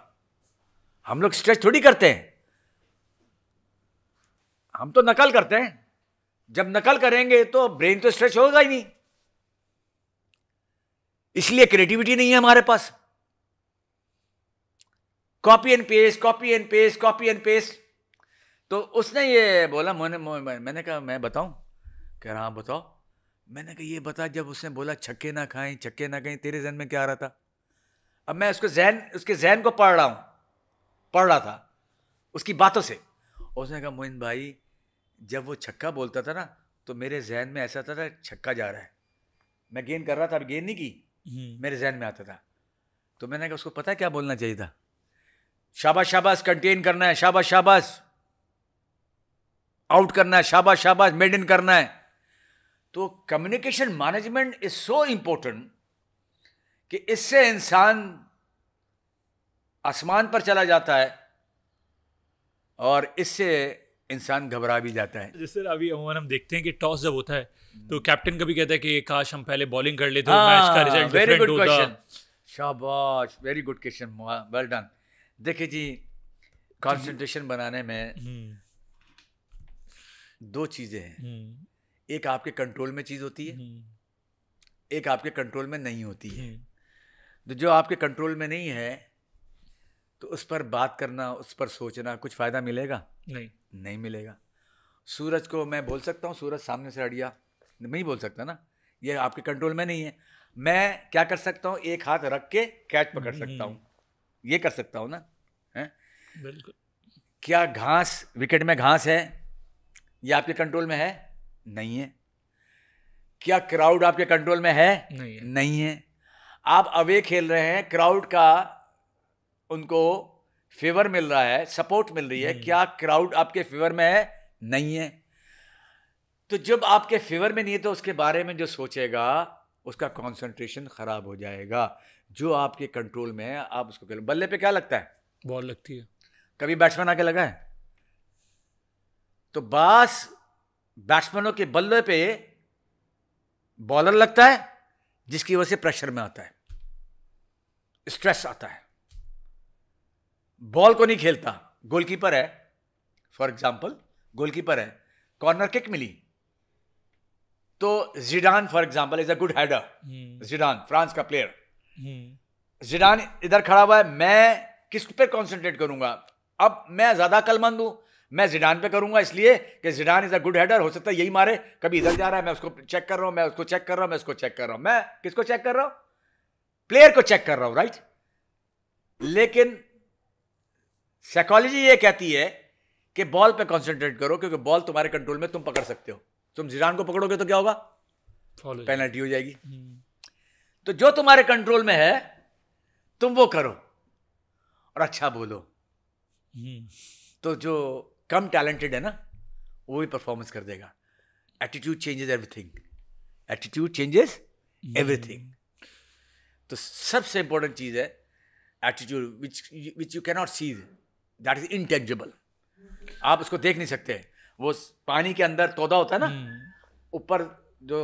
हम लोग स्ट्रेच थोड़ी करते हैं, हम तो नकल करते हैं। जब नकल करेंगे तो ब्रेन तो स्ट्रेच होगा ही नहीं, इसलिए क्रिएटिविटी नहीं है हमारे पास। Copy and paste, copy and paste, copy and paste. तो उसने ये बोला, मैंने कहा मैं बताऊं? कह रहा हाँ बताओ। मैंने कहा ये बता, जब उसने बोला छक्के ना खाएं, छक्के ना खाएं, तेरे जहन में क्या आ रहा था? अब मैं उसके जहन को पढ़ रहा था उसकी बातों से। उसने कहा मोइन भाई, जब वो छक्का बोलता था ना तो मेरे जहन में ऐसा था छक्का जा रहा है, मैं गेंद कर रहा था, अब गेंद नहीं की, मेरे जहन में आता था। तो मैंने कहा उसको पता है क्या बोलना चाहिए था? शाबाश शाबाश, कंटेन करना है, शाबाश शाबाश, आउट करना है, शाबाश शाबाश, मेड इन करना है। तो communication management is so important कि इससे इंसान आसमान पर चला जाता है और इससे इंसान घबरा भी जाता है। जैसे अभी हम देखते हैं कि टॉस जब होता है तो कैप्टन कभी कहता है कि काश हम पहले बॉलिंग कर लेते, मैच का रिजल्ट डिफरेंट होता। शाबाश, very good question, well done. देखिए जी, कंसंट्रेशन बनाने में दो चीजें हैं, एक आपके कंट्रोल में चीज होती है, एक आपके कंट्रोल में नहीं होती है। तो जो आपके कंट्रोल में नहीं है तो उस पर बात करना, उस पर सोचना, कुछ फायदा मिलेगा? नहीं मिलेगा। सूरज को मैं बोल सकता हूँ सूरज सामने से हट गया, नहीं बोल सकता ना, ये आपके कंट्रोल में नहीं है। मैं क्या कर सकता हूँ, एक हाथ रख के कैच पकड़ सकता हूँ, ये कर सकता हूँ ना, है? बिल्कुल। क्या घास, विकेट में घास है, ये आपके कंट्रोल में है? नहीं है। क्या क्राउड आपके कंट्रोल में है? नहीं है। आप अवे खेल रहे हैं, क्राउड का उनको फेवर मिल रहा है, सपोर्ट मिल रही है, क्या क्राउड आपके फेवर में है? नहीं है। तो जब आपके फेवर में नहीं है तो उसके बारे में जो सोचेगा उसका कंसंट्रेशन खराब हो जाएगा। जो आपके कंट्रोल में है आप उसको खेलो। बल्ले पे क्या लगता है? बॉल लगती है। कभी बैट्समैन आके लगा है? तो बैट्समैनों के बल्ले पे बॉलर लगता है, जिसकी वजह से प्रेशर में आता है, स्ट्रेस आता है। बॉल को नहीं खेलता, गोलकीपर है, फॉर एग्जांपल गोलकीपर है, कॉर्नर किक मिली तो Zidane for example is a good header, Zidane France का प्लेयर, जिडान इधर खड़ा हुआ है, मैं किस पे कंसंट्रेट करूंगा? अब मैं ज्यादा अक्लमंद हूं, मैं जिडान पे करूंगा इसलिए कि Zidane is a good header, हो सकता है यही मारे, कभी इधर जा रहा है, मैं उसको चेक कर रहा हूं, मैं उसको चेक कर रहा हूं, मैं उसको चेक कर रहा हूं। मैं किसको चेक कर रहा हूं? प्लेयर को चेक कर रहा हूं, राइट? लेकिन साइकोलॉजी ये कहती है कि बॉल पे कंसंट्रेट करो, क्योंकि बॉल तुम्हारे कंट्रोल में, तुम पकड़ सकते हो। तुम जिडान को पकड़ोगे तो क्या होगा? पेनल्टी हो जाएगी। तो जो तुम्हारे कंट्रोल में है तुम वो करो और अच्छा बोलो। तो जो कम टैलेंटेड है ना, वो भी परफॉर्मेंस कर देगा। Attitude changes everything, attitude changes everything. तो सबसे इंपॉर्टेंट चीज है attitude, which you cannot see, that is intangible. आप उसको देख नहीं सकते। वो पानी के अंदर तोदा होता है ना, ऊपर जो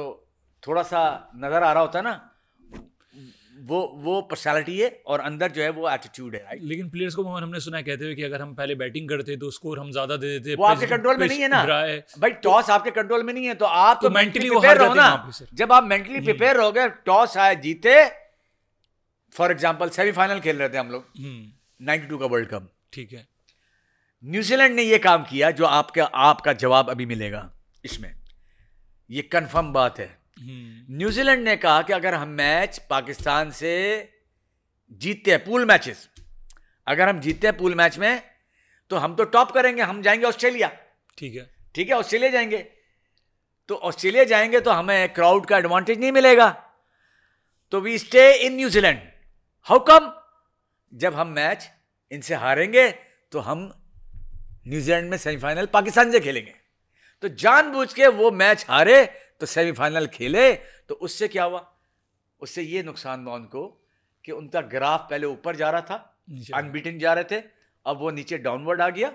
थोड़ा सा नजर आ रहा होता है ना, वो पर्सनालिटी है, और अंदर जो है वो एटीट्यूड है, राइट? लेकिन प्लेयर्स को हमने सुना है कहते हुए कि अगर हम पहले बैटिंग करते तो स्कोर हम ज्यादा दे देते। वो आपके कंट्रोल में नहीं है ना भाई, टॉस आपके कंट्रोल में नहीं है, तो आप तो मेंटली प्रिपेयर रहो ना। जब आप मेंटली प्रिपेयर रहोगे, टॉस आए जीते, फॉर एग्जांपल सेमीफाइनल खेल रहे थे हम लोग 92 का वर्ल्ड कप, ठीक है, न्यूजीलैंड ने ये काम किया जो आपका जवाब अभी मिलेगा इसमें, ये कंफर्म बात है। न्यूजीलैंड ने कहा कि अगर हम मैच पाकिस्तान से जीतते हैं, पूल मैचेस, अगर हम जीतते हैं पूल मैच में तो हम तो टॉप करेंगे, हम जाएंगे ऑस्ट्रेलिया। ठीक है, ऑस्ट्रेलिया जाएंगे। तो ऑस्ट्रेलिया जाएंगे तो हमें क्राउड का एडवांटेज नहीं मिलेगा, तो we stay in New Zealand. How come? जब हम मैच इनसे हारेंगे तो हम न्यूजीलैंड में सेमीफाइनल पाकिस्तान से खेलेंगे। तो जानबूझ के वो मैच हारे तो सेमीफाइनल खेले, तो उससे क्या हुआ? उससे ये नुकसान हुआ उनको कि उनका ग्राफ पहले ऊपर जा रहा था, अनबीटन जा रहे थे, अब वो नीचे डाउनवर्ड आ गया,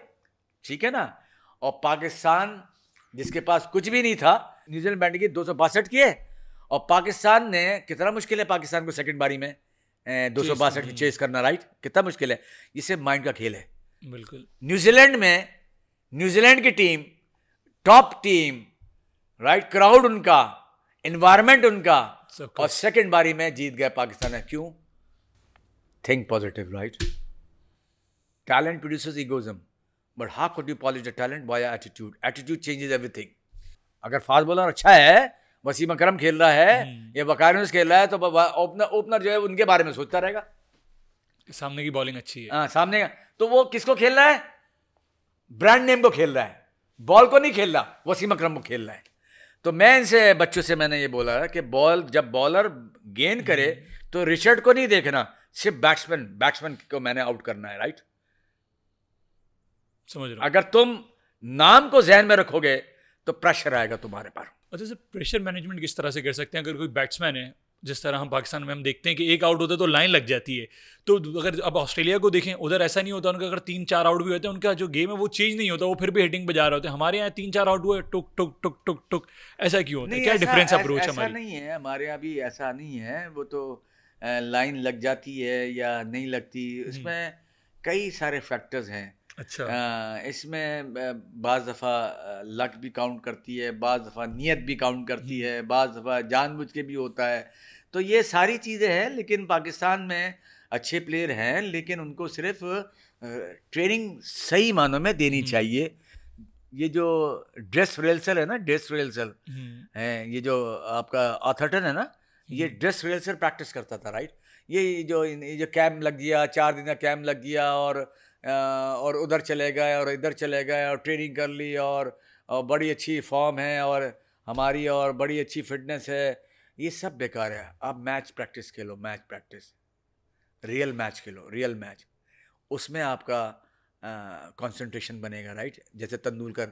ठीक है ना। और पाकिस्तान जिसके पास कुछ भी नहीं था, न्यूजीलैंड बैटिंग की 262 किए, और पाकिस्तान ने, कितना मुश्किल है पाकिस्तान को सेकंड बारी में 262 की चेस करना, राइट? कितना मुश्किल है, ये सिर्फ माइंड का खेल है। बिल्कुल। न्यूजीलैंड में, न्यूजीलैंड की team top team, right? Crowd उनका, एनवायरमेंट उनका, और सेकंड बारी में जीत गए पाकिस्तान है। क्यों? Think positive, right? talent produces egoism, but how could you polish the talent? By attitude. Attitude changes everything. अगर फास्ट बॉलर अच्छा है, वसीम अकरम खेल रहा है या वकारियस खेल रहा है, तो ओपनर जो है उनके बारे में सोचता रहेगा, सामने की बॉलिंग अच्छी है। हाँ, सामने का। तो वो किसको खेल रहा है? ब्रांड नेम को खेल रहा है, बॉल को नहीं खेल रहा, वसीम अकरम को खेल रहा है। तो मैं इनसे बच्चों से मैंने ये बोला कि बॉल जब बॉलर गेन करे तो रिचर्ड को नहीं देखना, सिर्फ बैट्समैन को मैंने आउट करना है, राइट? समझ रहा हूं। अगर तुम नाम को जहन में रखोगे तो प्रेशर आएगा तुम्हारे पर। अच्छा सर, प्रेशर मैनेजमेंट किस तरह से कर सकते हैं? अगर कोई बैट्समैन है, जिस तरह हम पाकिस्तान में हम देखते हैं कि एक आउट होता है तो लाइन लग जाती है, तो अगर अब ऑस्ट्रेलिया को देखें, उधर ऐसा नहीं होता, उनका अगर 3-4 आउट भी होते हैं, उनका जो गेम है वो चेंज नहीं होता, वो फिर भी हिटिंग पे जा रहे होते हैं। हमारे यहाँ 3-4 आउट हुए, टुक टुक टुक टुक टुक, ऐसा क्यों होता है? क्या डिफरेंस अप्रोच ऐसा हमारी? नहीं है, हमारे यहाँ भी ऐसा नहीं है। वो तो लाइन लग जाती है या नहीं लगती, इसमें कई सारे फैक्टर्स हैं। अच्छा। इसमें बाज़ दफ़ा लक भी काउंट करती है, बाज़ दफ़ा नीयत भी काउंट करती है, बाज़ दफ़ा जानबूझ के भी होता है। तो ये सारी चीज़ें हैं। लेकिन पाकिस्तान में अच्छे प्लेयर हैं, लेकिन उनको सिर्फ ट्रेनिंग सही मानों में देनी चाहिए। ये जो ड्रेस रिहर्सल है ना, ड्रेस रिहर्सल है, ये जो आपका ऑथरटन है ना, ये ड्रेस रिहर्सल प्रैक्टिस करता था, राइट? ये जो कैम्प लग गया, 4 दिन का कैम्प लग गया, और उधर चले गए और इधर चले गए और ट्रेनिंग कर ली, और बड़ी अच्छी फॉर्म है और हमारी, और बड़ी अच्छी फिटनेस है, ये सब बेकार है। आप मैच प्रैक्टिस खेलो, मैच प्रैक्टिस, रियल मैच खेलो, रियल मैच। उसमें आपका कंसंट्रेशन बनेगा, राइट? जैसे तेंदुलकर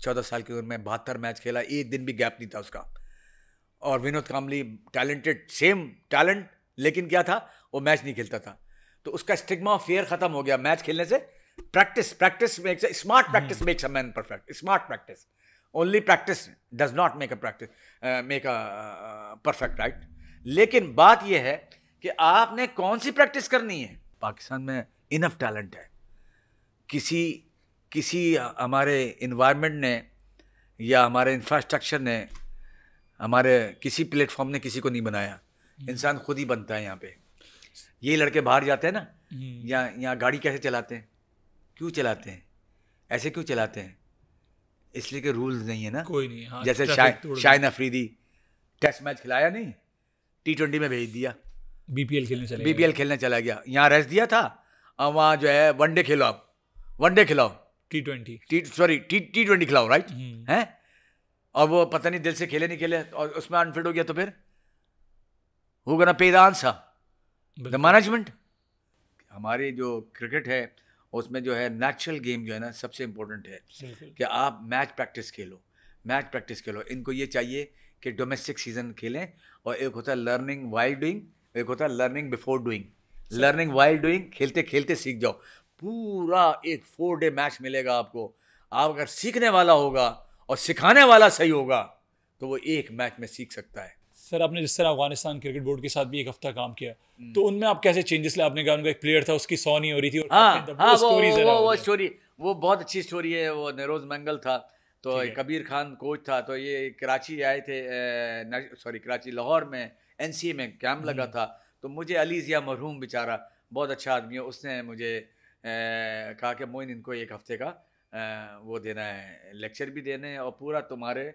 14 साल की उम्र में 72 मैच खेला, एक दिन भी गैप नहीं था उसका। और Vinod Kambli talented, same talent, लेकिन क्या था, वो मैच नहीं खेलता था। तो उसका स्टिग्मा ऑफ फियर खत्म हो गया मैच खेलने से। Practice makes smart, practice makes a man perfect. Smart practice, only practice does not make a perfect, right? लेकिन बात यह है कि आपने कौन सी प्रैक्टिस करनी है। पाकिस्तान में इनफ टैलेंट है। किसी हमारे इन्वायरमेंट ने या हमारे इंफ्रास्ट्रक्चर ने, हमारे किसी प्लेटफॉर्म ने किसी को नहीं बनाया। इंसान खुद ही बनता है यहाँ पे। ये लड़के बाहर जाते हैं ना, यहाँ गाड़ी कैसे चलाते हैं? क्यों चलाते हैं? ऐसे क्यों चलाते हैं? इसलिए कि रूल्स नहीं है ना, कोई नहीं। हाँ, जैसे शाहिन अफरीदी टेस्ट मैच खिलाया नहीं, T20 में भेज दिया, बीपीएल खेलने चला गया। यहाँ रेस्ट दिया था, और वहाँ जो है वनडे खेलो, आप वनडे खिलाओ, T20 खिलाओ, राइट? हैं? और वो पता नहीं दिल से खेले नहीं खेले, और उसमें अनफिट हो गया, तो फिर who gonna pay the answer? The management। हमारी जो क्रिकेट है उसमें जो है नेचुरल गेम जो है ना, सबसे इम्पोर्टेंट है कि आप मैच प्रैक्टिस खेलो। इनको ये चाहिए कि डोमेस्टिक सीजन खेलें, और एक होता है लर्निंग वाइल डूइंग, एक होता है learning before doing. Learning while doing, खेलते खेलते सीख जाओ। पूरा एक 4 डे मैच मिलेगा आपको। आप अगर सीखने वाला होगा और सिखाने वाला सही होगा तो वो एक मैच में सीख सकता है। सर, आपने जिस तरह अफगानिस्तान क्रिकेट बोर्ड के साथ भी 1 हफ्ता काम किया, तो उनमें आप कैसे चेंजेस ले? आपने कहा उनका एक प्लेयर था, उसकी 100 नहीं हो रही थी, और वो स्टोरी वो बहुत अच्छी स्टोरी है। वो नरोज मंगल था, तो कबीर खान कोच था। तो ये कराची आए थे, कराची लाहौर में NCA में कैंप लगा था। तो मुझे अली ज़िया मरहूम बेचारा बहुत अच्छा आदमी है, उसने मुझे कहा कि मोइन इनको 1 हफ्ते का वो देना है, लेक्चर भी देने हैं, और पूरा तुम्हारे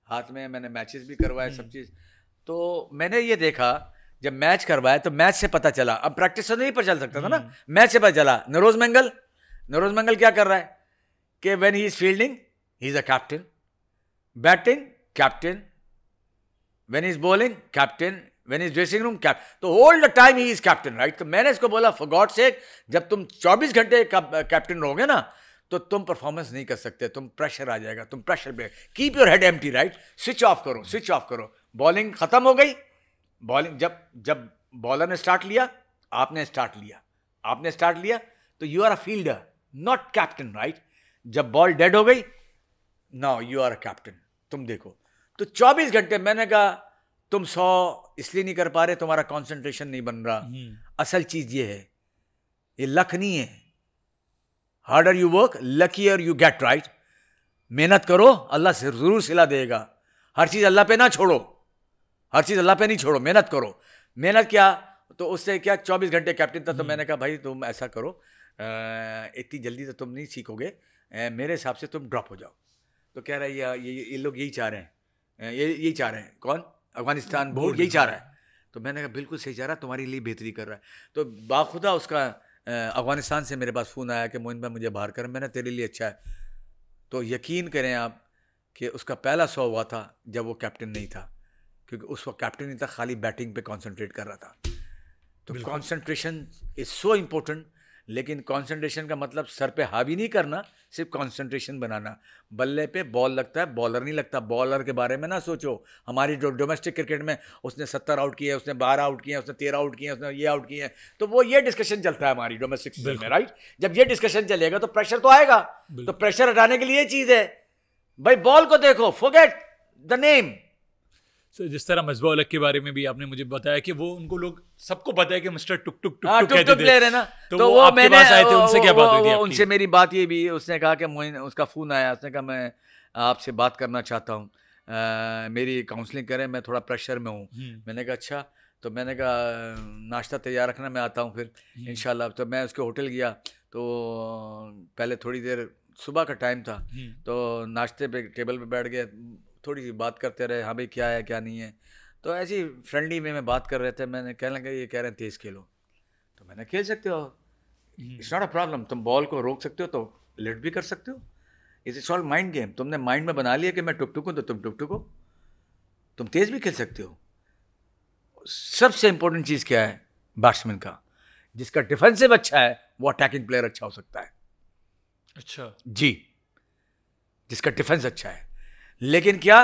हाथ में। मैंने मैचेस भी करवाए, सब चीज़। तो मैंने ये देखा, जब मैच करवाया तो मैच से पता चला, अब प्रैक्टिस से नहीं पता चल सकता था ना, मैच से पता चला। नरोज मंगल क्या कर रहा है कि when he is fielding he is a captain, batting captain, when is bowling captain, when is dressing room captain. तो all the time he is captain, right? तो मैंने इसको बोला, फॉर गॉड सेक, जब तुम 24 घंटे कैप्टन रहोगे ना, तो तुम परफॉर्मेंस नहीं कर सकते, तुम प्रेशर आ जाएगा, तुम प्रेशर पे। Keep your head empty, right? Switch off करो। बॉलिंग खत्म हो गई। बॉलिंग जब बॉलर ने स्टार्ट लिया, आपने स्टार्ट लिया, तो you are a fielder, not captain, right? जब बॉल डेड हो गई, now you are a captain, तुम देखो। तो 24 घंटे मैंने कहा, तुम 100 इसलिए नहीं कर पा रहे, तुम्हारा कंसंट्रेशन नहीं बन रहा। असल चीज ये है, ये लक नहीं है। Harder you work, luckier you get, right? मेहनत करो, अल्लाह से जरूर सिला देगा। हर चीज अल्लाह पे ना छोड़ो, मेहनत करो। मेहनत क्या, तो उससे क्या, 24 घंटे कैप्टन था। तो मैंने कहा, भाई तुम ऐसा करो, इतनी जल्दी तो तुम नहीं सीखोगे, मेरे हिसाब से तुम ड्रॉप हो जाओ। तो कह रहा है ये लोग यही चाह रहे हैं, यही चाह रहे हैं। कौन? अफगानिस्तान बोर्ड यही चाह रहा है। तो मैंने कहा बिल्कुल सही चाह रहा है, तुम्हारे लिए बेहतरी कर रहा है। तो बाखुदा उसका अफगानिस्तान से मेरे पास फ़ोन आया कि मोइन भाई मुझे बाहर कर, मैंने तेरे लिए अच्छा है। तो यकीन करें आप कि उसका पहला 100 हुआ था जब वो कैप्टन नहीं था, क्योंकि उस वक्त कैप्टन नहीं था, खाली बैटिंग पे कंसंट्रेट कर रहा था। तो कंसंट्रेशन इज़ सो इम्पोर्टेंट। लेकिन कंसंट्रेशन का मतलब सर पे हावी नहीं करना, सिर्फ कंसंट्रेशन बनाना। बल्ले पे बॉल लगता है, बॉलर नहीं लगता। बॉलर के बारे में ना सोचो। हमारी जो डोमेस्टिक क्रिकेट में उसने 70 आउट किए, उसने 12 आउट किए, उसने 13 आउट किए, उसने ये आउट किए, तो वो ये डिस्कशन चलता है हमारी डोमेस्टिक में, राइट। जब ये डिस्कशन चलेगा तो प्रेशर तो आएगा। तो प्रेशर हटाने के लिए ये चीज़ है भाई, बॉल को देखो, फॉरगेट द नेम। So, जिस तरह मिसबाह उल हक के बारे में भी आपने मुझे बताया कि वो उनको लोग सबको पता है कि मिस्टर टुक टुक टुक टुक कहते थे, प्लेयर है ना। तो वो आपके पास आए थे, उनसे क्या बात हुई थी आपकी? उनसे मेरी बात ये भी, उसने कहा कि मोइन, उसका फ़ोन आया, उसने कहा मैं आपसे बात करना चाहता हूँ, मेरी काउंसलिंग करें, मैं थोड़ा प्रेशर में हूँ। मैंने कहा अच्छा। तो मैंने कहा नाश्ता तैयार रखना, मैं आता हूँ फिर इंशाल्लाह। तो मैं उसके होटल गया, तो पहले थोड़ी देर, सुबह का टाइम था, तो नाश्ते पे टेबल पे बैठ गए, थोड़ी सी बात करते रहे, हाँ भाई क्या है क्या नहीं है। तो ऐसी फ्रेंडली वे में बात कर रहे थे। मैंने कहने लगा ये कह रहे हैं तेज़ खेलो, तो मैंने खेल सकते हो, इट्स नॉट अ प्रॉब्लम। तुम बॉल को रोक सकते हो तो लेट भी कर सकते हो, इट्स ऑल माइंड गेम। तुमने माइंड में बना लिया कि मैं टुक टुक हूँ, तो तुम टुक टुक हो, तुम तेज़ भी खेल सकते हो। सबसे इंपॉर्टेंट चीज़ क्या है बैट्समैन का? जिसका डिफेंसिव अच्छा है वो अटैकिंग प्लेयर अच्छा हो सकता है। अच्छा जी, जिसका डिफेंस अच्छा है। लेकिन क्या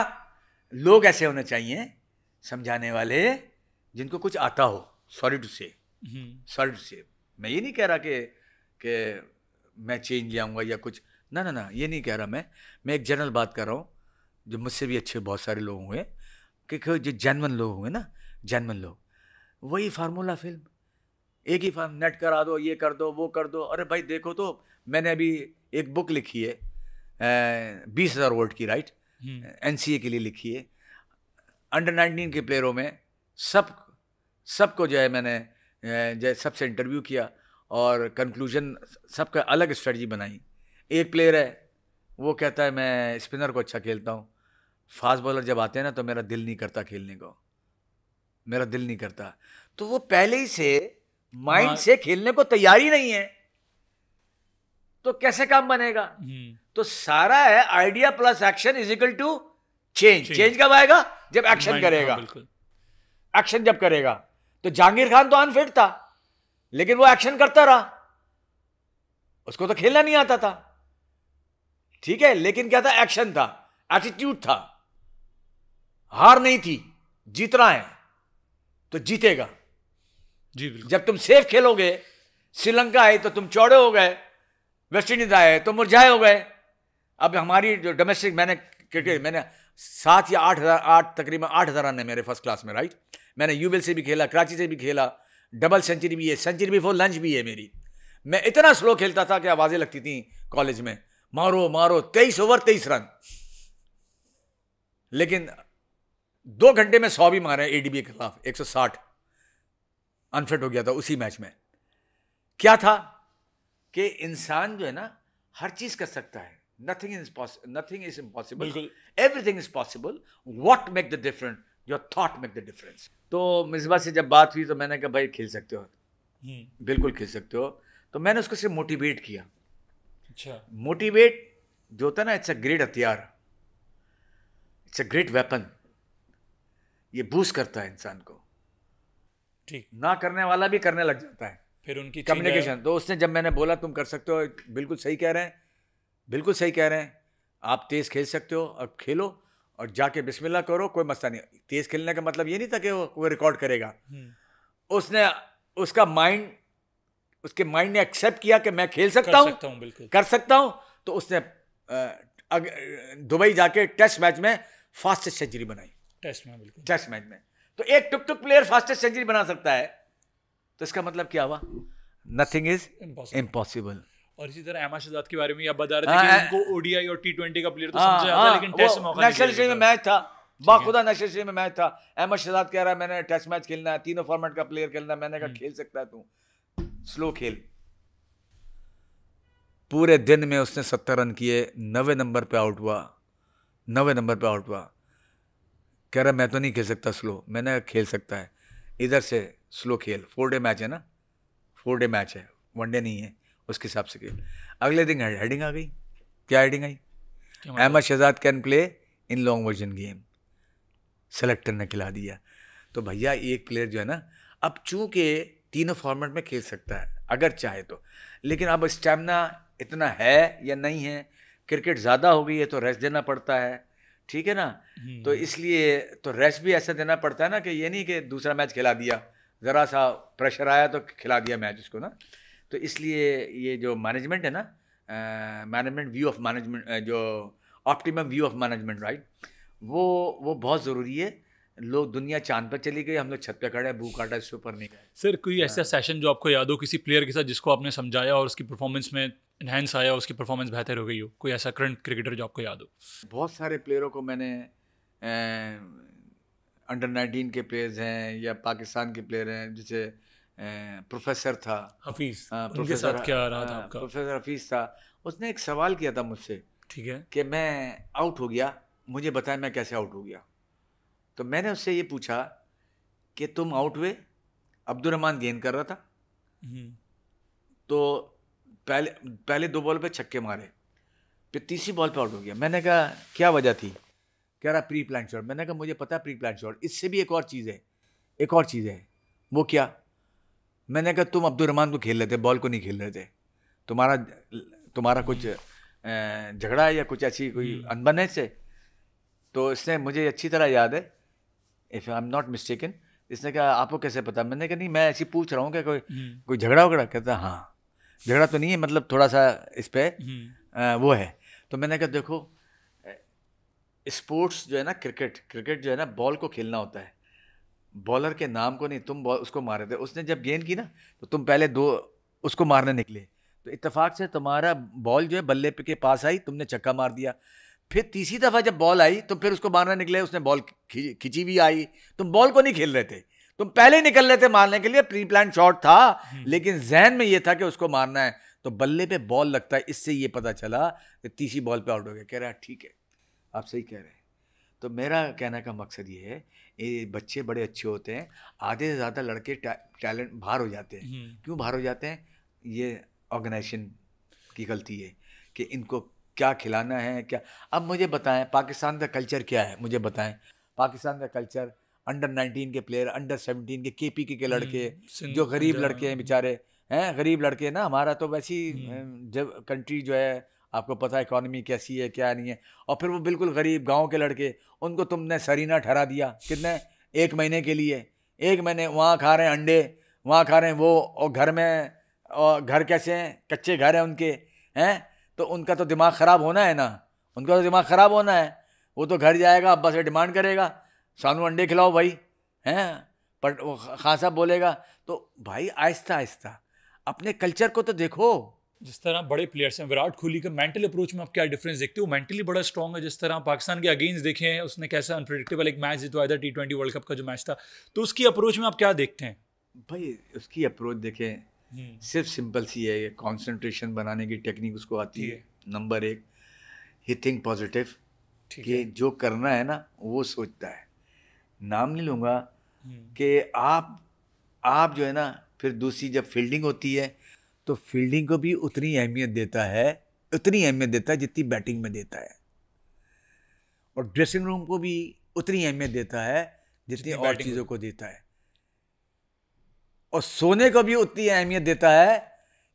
लोग ऐसे होने चाहिए समझाने वाले, जिनको कुछ आता हो। सॉरी टू से, मैं ये नहीं कह रहा कि मैं चेंज ले आऊँगा या कुछ, ना, ये नहीं कह रहा मैं एक जनरल बात कर रहा हूँ। जो मुझसे भी अच्छे बहुत सारे लोग हुए, कि जो जेन्युइन लोग हुए ना, जेन्युइन लोग, वही फार्मूला फिल्म, एक ही फार्म, नेट करा दो, ये कर दो, वो कर दो। अरे भाई देखो, तो मैंने अभी एक बुक लिखी है 20,000 वर्ड की, राइट, NCA के लिए लिखी है। अंडर 19 के प्लेयरों में सबको जो है मैंने जो सबसे इंटरव्यू किया और कंक्लूजन सबका अलग स्ट्रेटजी बनाई। एक प्लेयर है वो कहता है मैं स्पिनर को अच्छा खेलता हूँ, फास्ट बॉलर जब आते हैं ना तो मेरा दिल नहीं करता खेलने को, मेरा दिल नहीं करता। तो वो पहले ही से माइंड से खेलने को तैयार ही नहीं है, तो कैसे काम बनेगा? तो सारा है idea plus action is equal to change. Change कब आएगा? जब एक्शन करेगा। एक्शन जब करेगा। तो जहांगीर खान तो अनफिट था, लेकिन वो एक्शन करता रहा, उसको तो खेलना नहीं आता था, ठीक है, लेकिन क्या था? एक्शन था, एटीट्यूड था, हार नहीं थी, जीतना है तो जीतेगा जी बिल्कुल। जब तुम सेफ खेलोगे, श्रीलंका आए तो तुम चौड़े हो गए, वेस्ट इंडीज आए तो मुरझाए हो गए। अब हमारी जो डोमेस्टिक मैंने क्रिकेट, मैंने 7 या 8 तकरीबन 8,000 रन है मेरे फर्स्ट क्लास में, राइट। मैंने यूबेल से भी खेला, कराची से भी खेला, डबल सेंचुरी भी है, सेंचुरी बिफोर लंच भी है मेरी। मैं इतना स्लो खेलता था कि आवाज़ें लगती थी कॉलेज में, मारो मारो, 23 ओवर 23 रन, लेकिन 2 घंटे में 100 भी मारे ADB के खिलाफ, 160। अनफिट हो गया था उसी मैच में। क्या था कि इंसान जो है ना हर चीज कर सकता है। Nothing is impossible, everything is possible. What make the difference? Your thought make the difference. तो मिसबा से जब बात हुई तो मैंने कहा भाई खेल सकते हो, बिल्कुल खेल सकते हो। तो मैंने उसको सिर्फ मोटिवेट किया। अच्छा, मोटिवेट जो होता है ना, इट्स अ ग्रेट हथियार, इट्स अ ग्रेट वेपन। ये बूस्ट करता है इंसान को, ठीक। ना करने वाला भी करने लग जाता है। फिर उनकी कम्युनिकेशन। तो उसने जब मैंने बोला तुम कर सकते हो, बिल्कुल सही कह रहे हैं, बिल्कुल सही कह रहे हैं, आप तेज़ खेल सकते हो और खेलो और जाके बिस्मिल्लाह करो, कोई मसला नहीं। तेज़ खेलने का मतलब ये नहीं था कि वो रिकॉर्ड करेगा। उसने उसका माइंड, उसके माइंड ने एक्सेप्ट किया कि मैं खेल सकता हूँ, कर सकता हूँ। तो उसने दुबई जाके टेस्ट मैच में फास्टेस्ट सेंचुरी बनाई, टेस्ट मैच में। तो एक टुक टुक प्लेयर फास्टेस्ट सेंचुरी बना सकता है, तो इसका मतलब क्या हुआ? Nothing is impossible. और इसी तरह अहमद शहजाद के बारे में आप बता रहे थे कि उनको ODI और T20 का प्लेयर तो समझा जाता है, लेकिन टेस्ट मौका नहीं नेशनल सीरीज में मैच था, बाखुदा नेशनल सीरीज में मैच था। अहमद शहजाद कह रहा है मैंने टेस्ट मैच खेलना है, तीनों फॉर्मेट का प्लेयर खेलना है। मैंने कहा खेल सकता है तू, स्लो खेल। पूरे दिन में उसने 70 रन किए, 90 नंबर पे आउट हुआ, 90 नंबर पे आउट हुआ। कह रहा मैं तो नहीं खेल सकता स्लो। मैंने खेल सकता है, इधर से स्लो खेल, 4 डे मैच है ना, 4 डे मैच है, 1 डे नहीं है, उसके हिसाब से खेल। अगले दिन हेडिंग आ गई। क्या हेडिंग आई? Ahmed Shahzad can play in long version game, selector ने खिला दिया। तो भैया एक प्लेयर जो है ना, अब चूंकि तीनों फॉर्मेट में खेल सकता है अगर चाहे तो, लेकिन अब स्टेमिना इतना है या नहीं है, क्रिकेट ज़्यादा हो गई है तो रेस्ट देना पड़ता है, ठीक है ना। तो इसलिए तो रेस्ट भी ऐसा देना पड़ता है ना कि ये नहीं कि दूसरा मैच खिला दिया, ज़रा सा प्रेशर आया तो खिला दिया मैच उसको ना। तो इसलिए ये जो मैनेजमेंट है ना, मैनेजमेंट व्यू ऑफ मैनेजमेंट, जो optimum view of management, right, वो बहुत ज़रूरी है। लोग दुनिया चांद पर चली गई, हम लोग छत पे खड़े हैं, भूख काटा इससे ऊपर नहीं गए। सर कोई ऐसा सेशन जो आपको याद हो किसी प्लेयर के साथ जिसको आपने समझाया और उसकी परफॉर्मेंस में इन्हेंस आया, उसकी परफॉर्मेंस बेहतर हो गई हो, कोई ऐसा करंट क्रिकेटर जो आपको याद हो? बहुत सारे प्लेयरों को मैंने, अंडर 19 के प्लेयर्स हैं या पाकिस्तान के प्लेयर हैं, जैसे प्रोफेसर था हफीज, उनके प्रोफेसर साथ क्या रहा था आपका? प्रोफेसर हफीज़ था। उसने एक सवाल किया था मुझसे, ठीक है। कि मैं आउट हो गया, मुझे बताएं मैं कैसे आउट हो गया। तो मैंने उससे ये पूछा कि तुम आउट हुए, अब्दुल रहमान गेंद कर रहा था, तो पहले 2 बॉल पे छक्के मारे, फिर तीसरी बॉल पे आउट हो गया। मैंने कहा क्या वजह थी? कह रहा प्री प्लान शॉट। मैंने कहा मुझे पता है प्री प्लान शॉट, इससे भी एक और चीज़ है, एक और चीज़ है। वो क्या? मैंने कहा तुम अब्दुल रहमान को खेल रहे थे, बॉल को नहीं खेल रहे थे, तुम्हारा कुछ झगड़ा है या कुछ ऐसी कोई अनबन है से। तो इसने, मुझे अच्छी तरह याद है, if I am not mistaken, इसने कहा आपको कैसे पता? मैंने कहा नहीं, मैं ऐसी पूछ रहा हूँ कि कोई झगड़ा वगड़ा। कहता हाँ, झगड़ा तो नहीं है, मतलब थोड़ा सा इस पर वो है। तो मैंने कहा देखो, स्पोर्ट्स जो है ना, क्रिकेट जो है ना, बॉल को खेलना होता है, बॉलर के नाम को नहीं। तुम बॉल उसको मारे थे, उसने जब गेंद की ना, तो तुम पहले 2 उसको मारने निकले, तो इत्तेफाक से तुम्हारा बॉल जो है बल्ले के पास आई, तुमने छक्का मार दिया। फिर तीसरी दफ़ा जब बॉल आई, तो फिर उसको मारने निकले, उसने बॉल खिंची भी आई। तुम बॉल को नहीं खेल रहे थे, तुम पहले ही निकल रहे थे मारने के लिए, प्री प्लान शॉट था, लेकिन जहन में ये था कि उसको मारना है, तो बल्ले पे बॉल लगता है। इससे ये पता चला कि तीसरी बॉल पे आउट हो गया। कह रहा है ठीक है, आप सही कह रहे हैं। तो मेरा कहने का मकसद ये है, ये बच्चे बड़े अच्छे होते हैं, आधे से ज़्यादा लड़के टैलेंट बाहर हो जाते हैं। क्यों बाहर हो जाते हैं? ये ऑर्गेनाइजेशन की गलती है कि इनको क्या खिलाना है क्या। अब मुझे बताएं पाकिस्तान का कल्चर क्या है, मुझे बताएं पाकिस्तान का कल्चर। अंडर 19 के प्लेयर, अंडर 17 के KPK के लड़के, जो गरीब लड़के हैं बेचारे, हैं गरीब लड़के ना। हमारा तो वैसी जब कंट्री जो है, आपको पता है इकॉनमी कैसी है क्या नहीं है, और फिर वो बिल्कुल गरीब गांव के लड़के, उनको तुमने सरीना ठहरा दिया। कितने? 1 महीने के लिए, 1 महीने वहाँ खा रहे हैं अंडे, वहाँ खा रहे हैं वो, और घर में, और घर कैसे हैं, कच्चे घर हैं उनके, हैं, तो उनका तो दिमाग ख़राब होना है ना, उनका तो दिमाग ख़राब होना है। वो तो घर जाएगा, अब्बा से डिमांड करेगा सानू अंडे खिलाओ भाई, हैं, पर वो खान साहब बोलेगा। तो भाई आहिस्ता आहिस्ता अपने कल्चर को तो देखो। जिस तरह बड़े प्लेयर्स हैं, विराट कोहली का मेंटल अप्रोच में आप क्या डिफरेंस देखते हो? मेंटली बड़ा स्ट्रांग है। जिस तरह पाकिस्तान के अगेंस्ट देखें, उसने कैसा अनप्रेडिक्टेबल एक मैच जितवाया था, T20 वर्ल्ड कप का जो मैच था, तो उसकी अप्रोच में आप क्या देखते हैं? भाई उसकी अप्रोच देखें, सिर्फ सिंपल सी है, कंसंट्रेशन बनाने की टेक्निक उसको आती है। नंबर 1, ही थिंक पॉजिटिव, कि जो करना है ना वो सोचता है। नाम नहीं लूँगा कि आप जो है ना, फिर दूसरी जब फील्डिंग होती है, तो फील्डिंग को भी उतनी अहमियत देता है, उतनी अहमियत देता है जितनी बैटिंग में देता है, और ड्रेसिंग रूम को भी उतनी अहमियत देता है जितनी और चीज़ों को देता है, और सोने को भी उतनी अहमियत देता है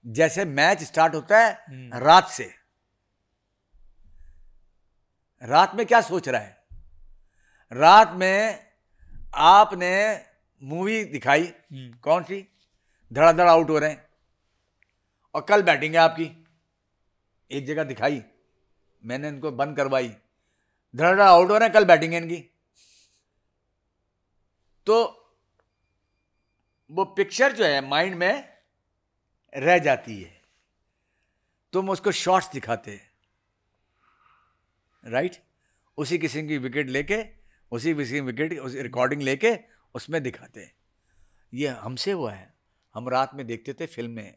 जैसे मैच स्टार्ट होता है रात से। रात में क्या सोच रहा है? रात में आपने मूवी दिखाई, कौन सी? धड़ाधड़ आउट हो रहे हैं, और कल बैटिंग है आपकी, एक जगह दिखाई, मैंने इनको बंद करवाई, धड़ाधड़ आउट हो रहे हैं, कल बैटिंग है इनकी। तो वो पिक्चर जो है माइंड में रह जाती है, तुम उसको शॉट्स दिखाते, राइट, उसी किस्म की विकेट लेके, उसी विकेट उसी रिकॉर्डिंग लेके उसमें दिखाते हैं। ये हमसे हुआ है, हम रात में देखते थे फिल्म में,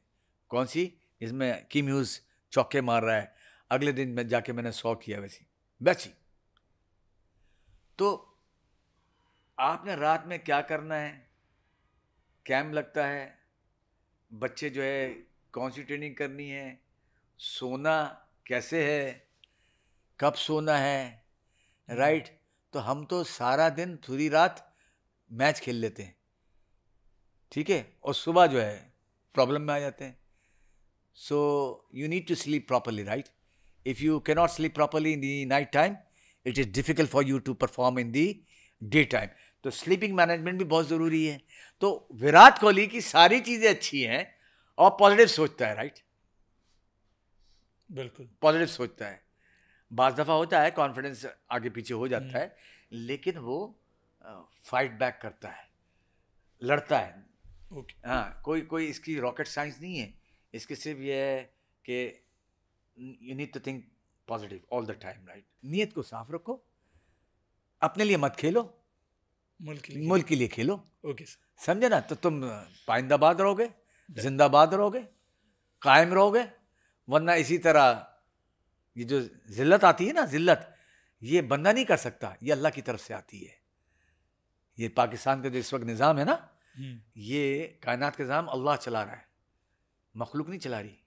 कौन सी, इसमें किम ह्यूज चौके मार रहा है, अगले दिन में जाके मैंने 100 किया वैसी। तो आपने रात में क्या करना है, कैंप लगता है, बच्चे जो है कौन सी ट्रेनिंग करनी है, सोना कैसे है, कब सोना है, राइट। तो हम तो सारा दिन पूरी रात मैच खेल लेते हैं, ठीक है, और सुबह जो है प्रॉब्लम में आ जाते हैं। So you need to sleep properly, right. If you can not sleep properly in the night time, it is difficult for you to perform in the day time. तो स्लीपिंग मैनेजमेंट भी बहुत ज़रूरी है। तो विराट कोहली की सारी चीज़ें अच्छी हैं और पॉजिटिव सोचता है, राइट, बिल्कुल पॉजिटिव सोचता है। बाज़ दफ़ा होता है कॉन्फिडेंस आगे पीछे हो जाता है, लेकिन वो फाइट बैक करता है, लड़ता है। हाँ, कोई इसकी रॉकेट साइंस नहीं है, इसके सिर्फ ये है कि you need to think positive all the time, right. नीयत को साफ रखो, अपने लिए मत खेलो, मुल्क के लिए खेलो, ओके सर, समझे ना। तो तुम पाइंदाबाद रहोगे, जिंदाबाद रहोगे, कायम रहोगे। वरना इसी तरह ये जो जिल्लत आती है ना, जिल्लत, ये बंदा नहीं कर सकता, ये अल्लाह की तरफ से आती है। ये पाकिस्तान का जो इस वक्त निज़ाम है ना, ये कायनात का निज़ाम अल्लाह चला रहा है, मखलूक नहीं चला रही।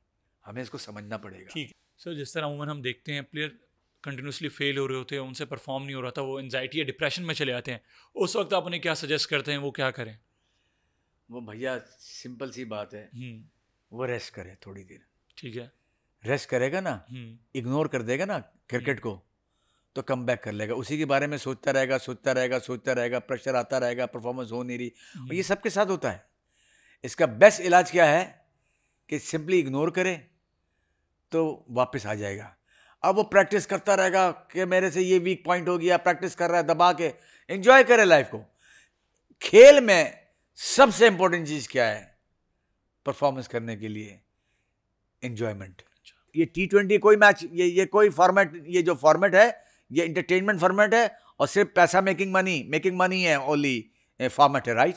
हमें इसको समझना पड़ेगा। ठीक। सर जिस तरह अमूमन हम देखते हैं प्लेयर कंटिन्यूसली फेल हो रहे होते हैं, उनसे परफॉर्म नहीं हो रहा था, वो एंजाइटी या डिप्रेशन में चले जाते हैं, उस वक्त आप उन्हें क्या सजेस्ट करते हैं, वो क्या करें? वो भैया सिंपल सी बात है, वो रेस्ट करे थोड़ी देर। ठीक है, रेस्ट करेगा ना, इग्नोर कर देगा ना क्रिकेट को, तो कम बैक कर लेगा। उसी के बारे में सोचता रहेगा, प्रेशर आता रहेगा, परफॉर्मेंस हो नहीं रही, और ये सबके साथ होता है। इसका बेस्ट इलाज क्या है कि सिंपली इग्नोर करे तो वापस आ जाएगा। अब वो प्रैक्टिस करता रहेगा कि मेरे से ये वीक पॉइंट हो गया, प्रैक्टिस कर रहा है दबा के। एंजॉय करे लाइफ को। खेल में सबसे इंपॉर्टेंट चीज़ क्या है परफॉर्मेंस करने के लिए? एंजॉयमेंट। ये T20 कोई मैच, ये कोई फॉर्मेट, ये जो फॉर्मेट है ये इंटरटेनमेंट फॉर्मेट है और सिर्फ पैसा मेकिंग मनी है ओनली फॉर्मेट है, राइट।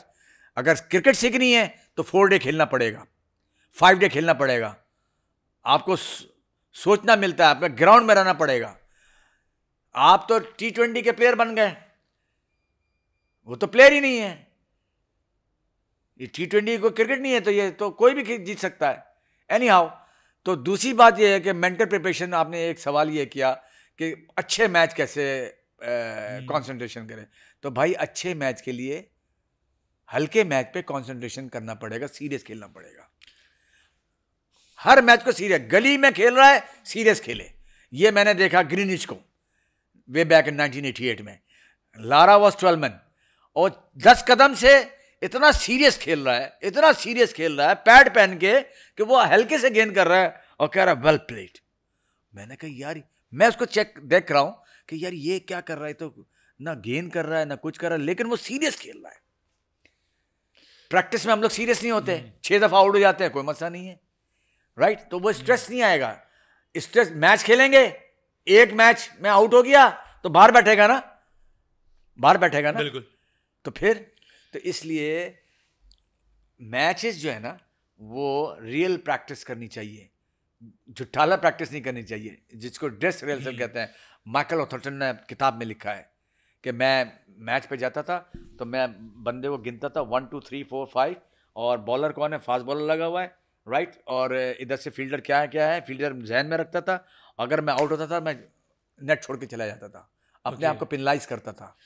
अगर क्रिकेट सीखनी है तो 4 डे खेलना पड़ेगा, 5 डे खेलना पड़ेगा, आपको सोचना मिलता है, आपको ग्राउंड में रहना पड़ेगा। आप तो T20 के प्लेयर बन गए, वो तो प्लेयर ही नहीं है। ये T20 को क्रिकेट नहीं है, तो ये तो कोई भी जीत सकता है एनी हाउ। तो दूसरी बात ये है कि मेंटल प्रिपरेशन, आपने एक सवाल ये किया कि अच्छे मैच कैसे कंसंट्रेशन करें। तो भाई अच्छे मैच के लिए हल्के मैच पे कंसंट्रेशन करना पड़ेगा, सीरियस खेलना पड़ेगा। हर मैच को सीरियस, गली में खेल रहा है सीरियस खेले। ये मैंने देखा ग्रीनिच को वे बैक इन 1988 में, लारा वॉज 12 मैन और 10 कदम से इतना सीरियस खेल रहा है, पैड पहन के कि वो हल्के से गेंद कर रहा है और कह रहा है वेल प्लेड। मैंने कहा यार, मैं उसको देख रहा हूं कि यार ये क्या कर रहा है, तो ना गेंद कर रहा है ना कुछ कर रहा है, लेकिन वो सीरियस खेल रहा है। प्रैक्टिस में हम लोग सीरियस नहीं होते, 6 दफा आउट हो जाते हैं, कोई मसला नहीं है, राइट। तो वो स्ट्रेस नहीं आएगा। स्ट्रेस, मैच खेलेंगे, एक मैच में आउट हो गया तो बाहर बैठेगा ना, बिल्कुल। तो फिर तो इसलिए मैचेस जो है ना वो रियल प्रैक्टिस करनी चाहिए, झुट्ठाला प्रैक्टिस नहीं करनी चाहिए, जिसको ड्रेस रिहर्सल कहते हैं। माइकल ऑथरटन ने किताब में लिखा है कि मैं मैच पे जाता था तो मैं बंदे को गिनता था 1 2 3 4 5 और बॉलर कौन है, फास्ट बॉलर लगा हुआ है, राइट, और इधर से फील्डर क्या है, फील्डर जहन में रखता था। अगर मैं आउट होता था मैं नेट छोड़ के चला जाता था, अपने आप को पिनलाइज करता था।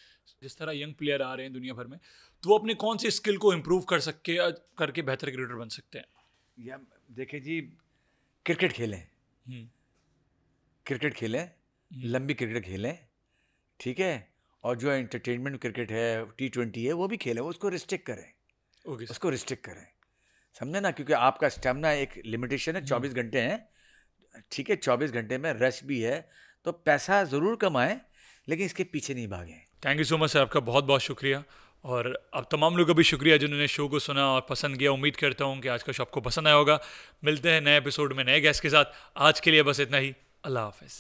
जिस तरह यंग प्लेयर आ रहे हैं दुनिया भर में, तो वो अपने कौन सी स्किल को इम्प्रूव करके बेहतर क्रिकेटर बन सकते हैं? या देखिए जी, क्रिकेट खेलें, लंबी क्रिकेट खेलें, ठीक है, और जो एंटरटेनमेंट क्रिकेट है, T20 है, वो भी खेलें, उसको रिस्ट्रिक्ट करें, समझे ना, क्योंकि आपका स्टेमिना एक लिमिटेशन है, 24 घंटे हैं, ठीक है, 24 घंटे में रेस्ट भी है, तो पैसा ज़रूर कमाएं लेकिन इसके पीछे नहीं भागें। Thank you so much sir, आपका बहुत बहुत शुक्रिया, और अब तमाम लोगों का भी शुक्रिया जिन्होंने शो को सुना और पसंद किया। उम्मीद करता हूँ कि आज का शो आपको पसंद आया होगा। मिलते हैं नए एपिसोड में नए गेस्ट के साथ। आज के लिए बस इतना ही। अल्लाह हाफ़िज़।